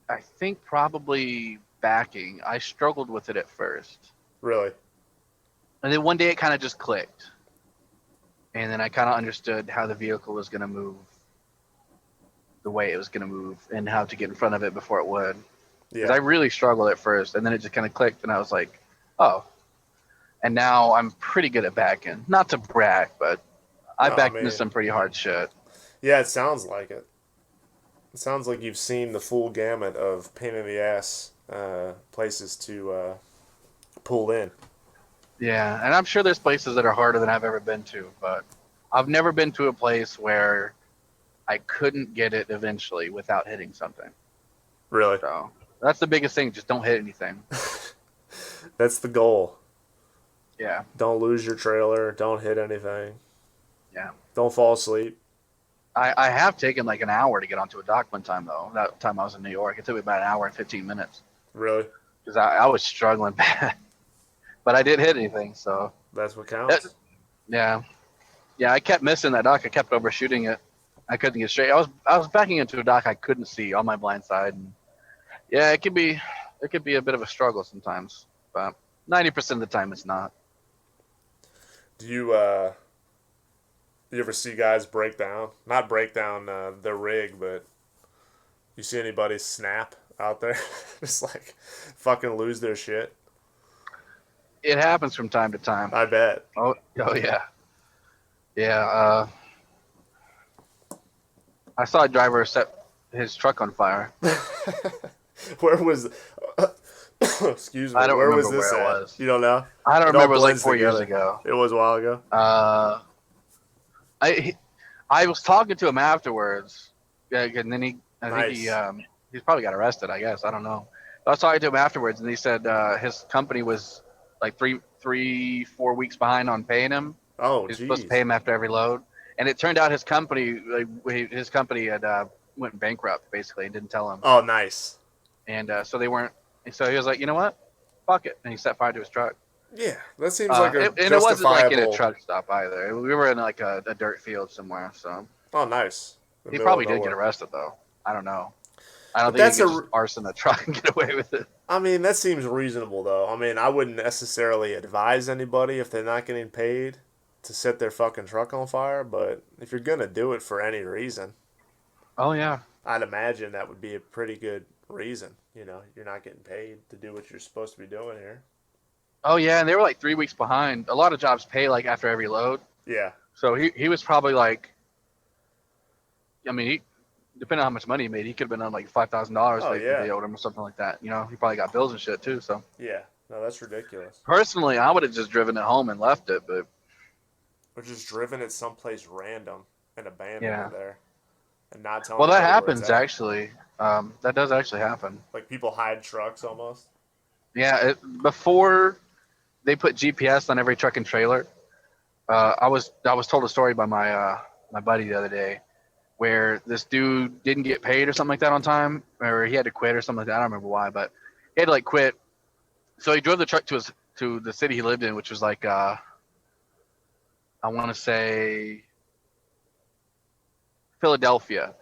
I think probably backing. I struggled with it at first. Really? And then one day it kind of just clicked. And then I kind of understood how the vehicle was going to move, the way it was going to move, and how to get in front of it before it would. Because I really struggled at first, and then it just kind of clicked, and I was like, oh. And now I'm pretty good at backing. Not to brag, but I backed into some pretty hard shit. Yeah, it sounds like it. It sounds like you've seen the full gamut of pain in the ass places to pull in. Yeah, and I'm sure there's places that are harder than I've ever been to, but I've never been to a place where I couldn't get it eventually without hitting something. Really? So that's the biggest thing. Just don't hit anything. That's the goal. Yeah. Don't lose your trailer. Don't hit anything. Yeah. Don't fall asleep. I have taken like an hour to get onto a dock one time, though. That time I was in New York. It took me about an hour and 15 minutes. Really? Because I was struggling bad. But I didn't hit anything, so. That's what counts. Yeah. Yeah, I kept missing that dock. I kept overshooting it. I couldn't get straight. I was backing into a dock I couldn't see on my blind side. And yeah, it could be a bit of a struggle sometimes. But 90% of the time it's not. Do you ever see guys break down? Not break down their rig, but you see anybody snap out there? Just like fucking lose their shit? It happens from time to time. I bet. Oh yeah. Yeah, I saw a driver set his truck on fire. Where was excuse me. I don't where remember was this where it at? was. You don't know? I don't remember. It was like 4 years together. ago. It was a while ago. I was talking to him afterwards, and then I think he's probably got arrested. I guess I don't know. I was talking to him afterwards, and he said his company was like 4 weeks behind on paying him. Oh, he was supposed to pay him after every load, and it turned out his company had went bankrupt basically and didn't tell him. Oh, nice. And so they weren't. And so he was like, you know what, fuck it, and he set fire to his truck. Yeah, that seems like a and it wasn't like in a truck stop either. We were in like a dirt field somewhere. So. Oh, nice. He probably did get arrested though. I don't know. I don't think he could just arson a truck and get away with it. I mean, that seems reasonable though. I mean, I wouldn't necessarily advise anybody if they're not getting paid to set their fucking truck on fire, but if you're gonna do it for any reason, oh yeah, I'd imagine that would be a pretty good reason. You know, you're not getting paid to do what you're supposed to be doing here. Oh yeah, and they were like 3 weeks behind. A lot of jobs pay like after every load. Yeah. So he was probably like, I mean, depending on how much money he made, he could have been on like $5,000. Oh, yeah. They owed him or something like that. You know, he probably got bills and shit too. So. Yeah. No, that's ridiculous. Personally, I would have just driven it home and left it, but. Or just driven it someplace random and abandoned it there, and not telling. Well, that happens actually. That does actually happen. Like people hide trucks almost. Yeah, before they put GPS on every truck and trailer, I was told a story by my buddy the other day, where this dude didn't get paid or something like that on time, or he had to quit or something like that. I don't remember why, but he had to like quit. So he drove the truck to the city he lived in, which was like I want to say Philadelphia.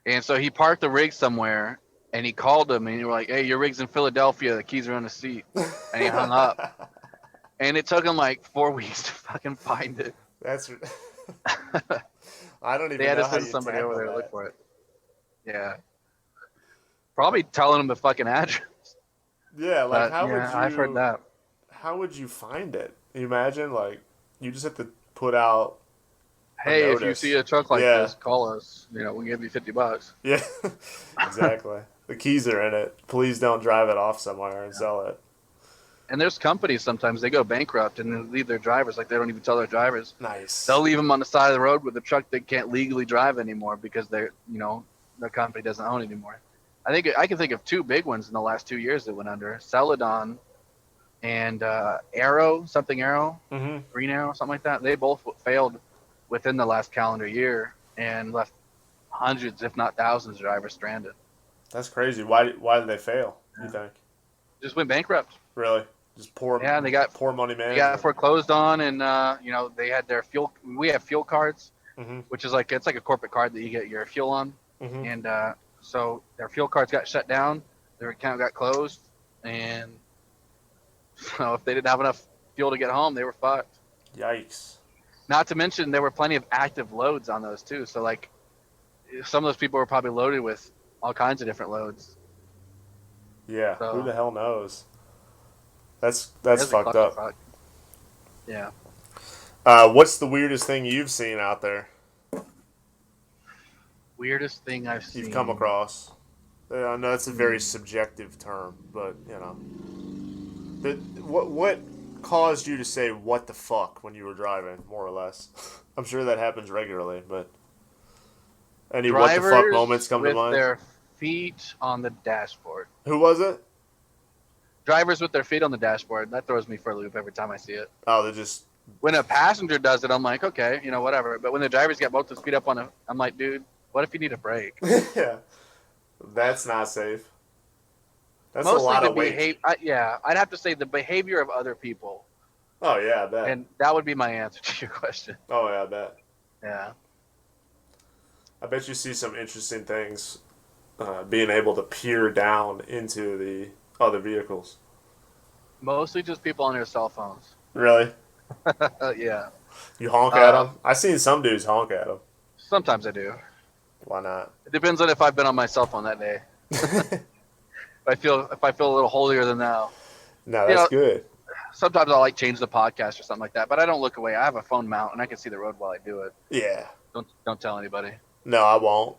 And so he parked the rig somewhere, and he called him, and he was like, hey, your rig's in Philadelphia. The keys are on the seat. And he hung up. And it took him like 4 weeks to fucking find it. That's I don't even know. They had to how send you somebody over there to that. look for it. Yeah. Probably telling him the fucking address. Yeah, like how would you... I've heard that. How would you find it? You imagine, like, you just have to put out hey, if you see a truck like this, call us. You know, we'll give you $50. Yeah, exactly. The keys are in it. Please don't drive it off somewhere and sell it. And there's companies sometimes, they go bankrupt and they leave their drivers. Like, they don't even tell their drivers. Nice. They'll leave them on the side of the road with a truck they can't legally drive anymore because they're, you know, the company doesn't own it anymore. I can think of two big ones in the last 2 years that went under. Celadon and Arrow, Mm-hmm. Green Arrow, something like that. They both failed within the last calendar year and left hundreds, if not thousands, of drivers stranded. That's crazy. Why did they fail? You think? Just went bankrupt. Really? Just Yeah, poor money they got management. foreclosed on, and they had their fuel. We have fuel cards, Mm-hmm. which is like it's like a corporate card that you get your fuel on, Mm-hmm. and so their fuel cards got shut down, their account got closed, and so if they didn't have enough fuel to get home, they were fucked. Yikes. Not to mention there were plenty of active loads on those too. So like some of those people were probably loaded with all kinds of different loads. Yeah. So Who the hell knows? That's it was a fucked up. clusterfuck. Yeah. What's the weirdest thing you've seen out there? Weirdest thing I've seen. You've come across? I know that's a very subjective term, but what caused you to say "what the fuck" when you were driving, more or less? I'm sure that happens regularly, but any Drivers what the fuck moments come to with mind? their feet on the dashboard. Who was it? Drivers with their feet on the dashboard. That throws me for a loop every time I see it. Oh, they're just When a passenger does it, I'm like, okay, whatever. But when the drivers got both his feet up on it, I'm like, dude, what if you need a break? yeah. That's not safe. That's Mostly a lot the of weight. behavior. Yeah, I'd have to say the behavior of other people, Oh yeah, I bet. and that would be my answer to your question. Oh yeah, I bet. Yeah. I bet you see some interesting things being able to peer down into the other vehicles. Mostly just people on their cell phones. Really? Yeah. You honk at them? I've seen some dudes honk at them. Sometimes I do. Why not? It depends on if I've been on my cell phone that day. If I feel a little holier than thou. No, that's good. Sometimes I'll like change the podcast or something like that, but I don't look away. I have a phone mount and I can see the road while I do it. Yeah. Don't tell anybody. No, I won't.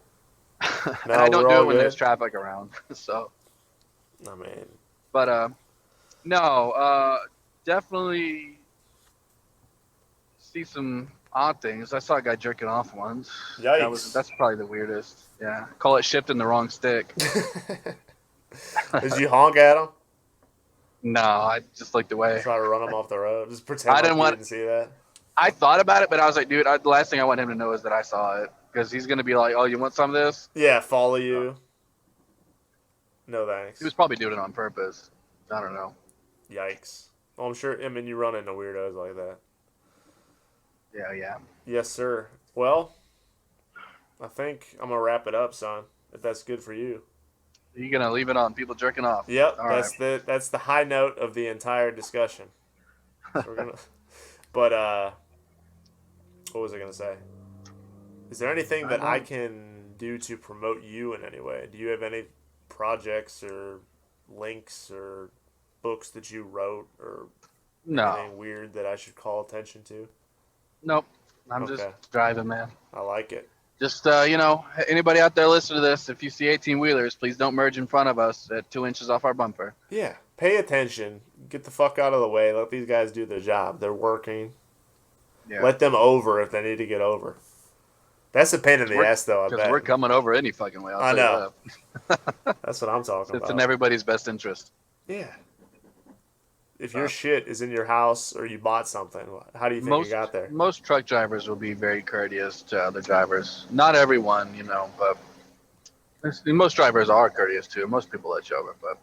And I don't do it when there's traffic around. So. I mean. But no, definitely see some odd things. I saw a guy jerking off once. Yikes. That's probably the weirdest. Yeah. Call it shifting the wrong stick. Did you honk at him? No, I just like the way. Try to run him off the road. Just pretend I didn't you want- didn't see that. I thought about it, but I was like, dude, the last thing I want him to know is that I saw it. Because he's going to be like, oh, you want some of this? Yeah, follow you. No thanks. He was probably doing it on purpose. I don't know. Yikes. Well, I'm sure, you run into weirdos like that. Yeah. Yes, sir. Well, I think I'm going to wrap it up, son, if that's good for you. You're going to leave it on people jerking off? Yep, All that's the high note of the entire discussion. So we're gonna, but what was I gonna say? Is there anything that I can do to promote you in any way? Do you have any projects or links or books that you wrote or anything weird that I should call attention to? Nope. I'm just driving, man. I like it. Just, anybody out there listening to this, if you see 18-wheelers, please don't merge in front of us at 2 inches off our bumper. Yeah. Pay attention. Get the fuck out of the way. Let these guys do their job. They're working. Yeah. Let them over if they need to get over. That's a pain in the ass, though, I bet. Because we're coming over any fucking way. I know. That's what I'm talking about. It's in everybody's best interest. Yeah. If your shit is in your house or you bought something, how do you think you got there? Most truck drivers will be very courteous to other drivers. Not everyone, but most drivers are courteous too. Most people let you over, but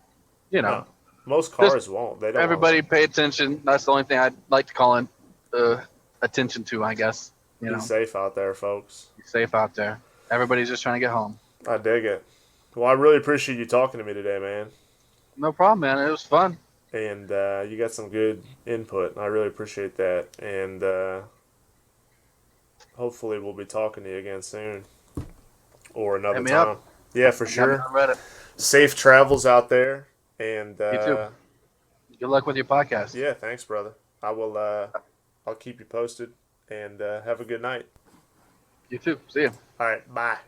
No, most cars won't. They don't. Everybody pay attention. That's the only thing I'd like to call in attention to, I guess. Be safe out there, folks. Be safe out there. Everybody's just trying to get home. I dig it. Well, I really appreciate you talking to me today, man. No problem, man. It was fun. And you got some good input. I really appreciate that. And hopefully we'll be talking to you again soon. Or another time. Up. Yeah, for sure. Safe travels out there. And you too. Good luck with your podcast. Yeah, thanks, brother. I will I'll keep you posted. And have a good night. You too. See you. All right, bye.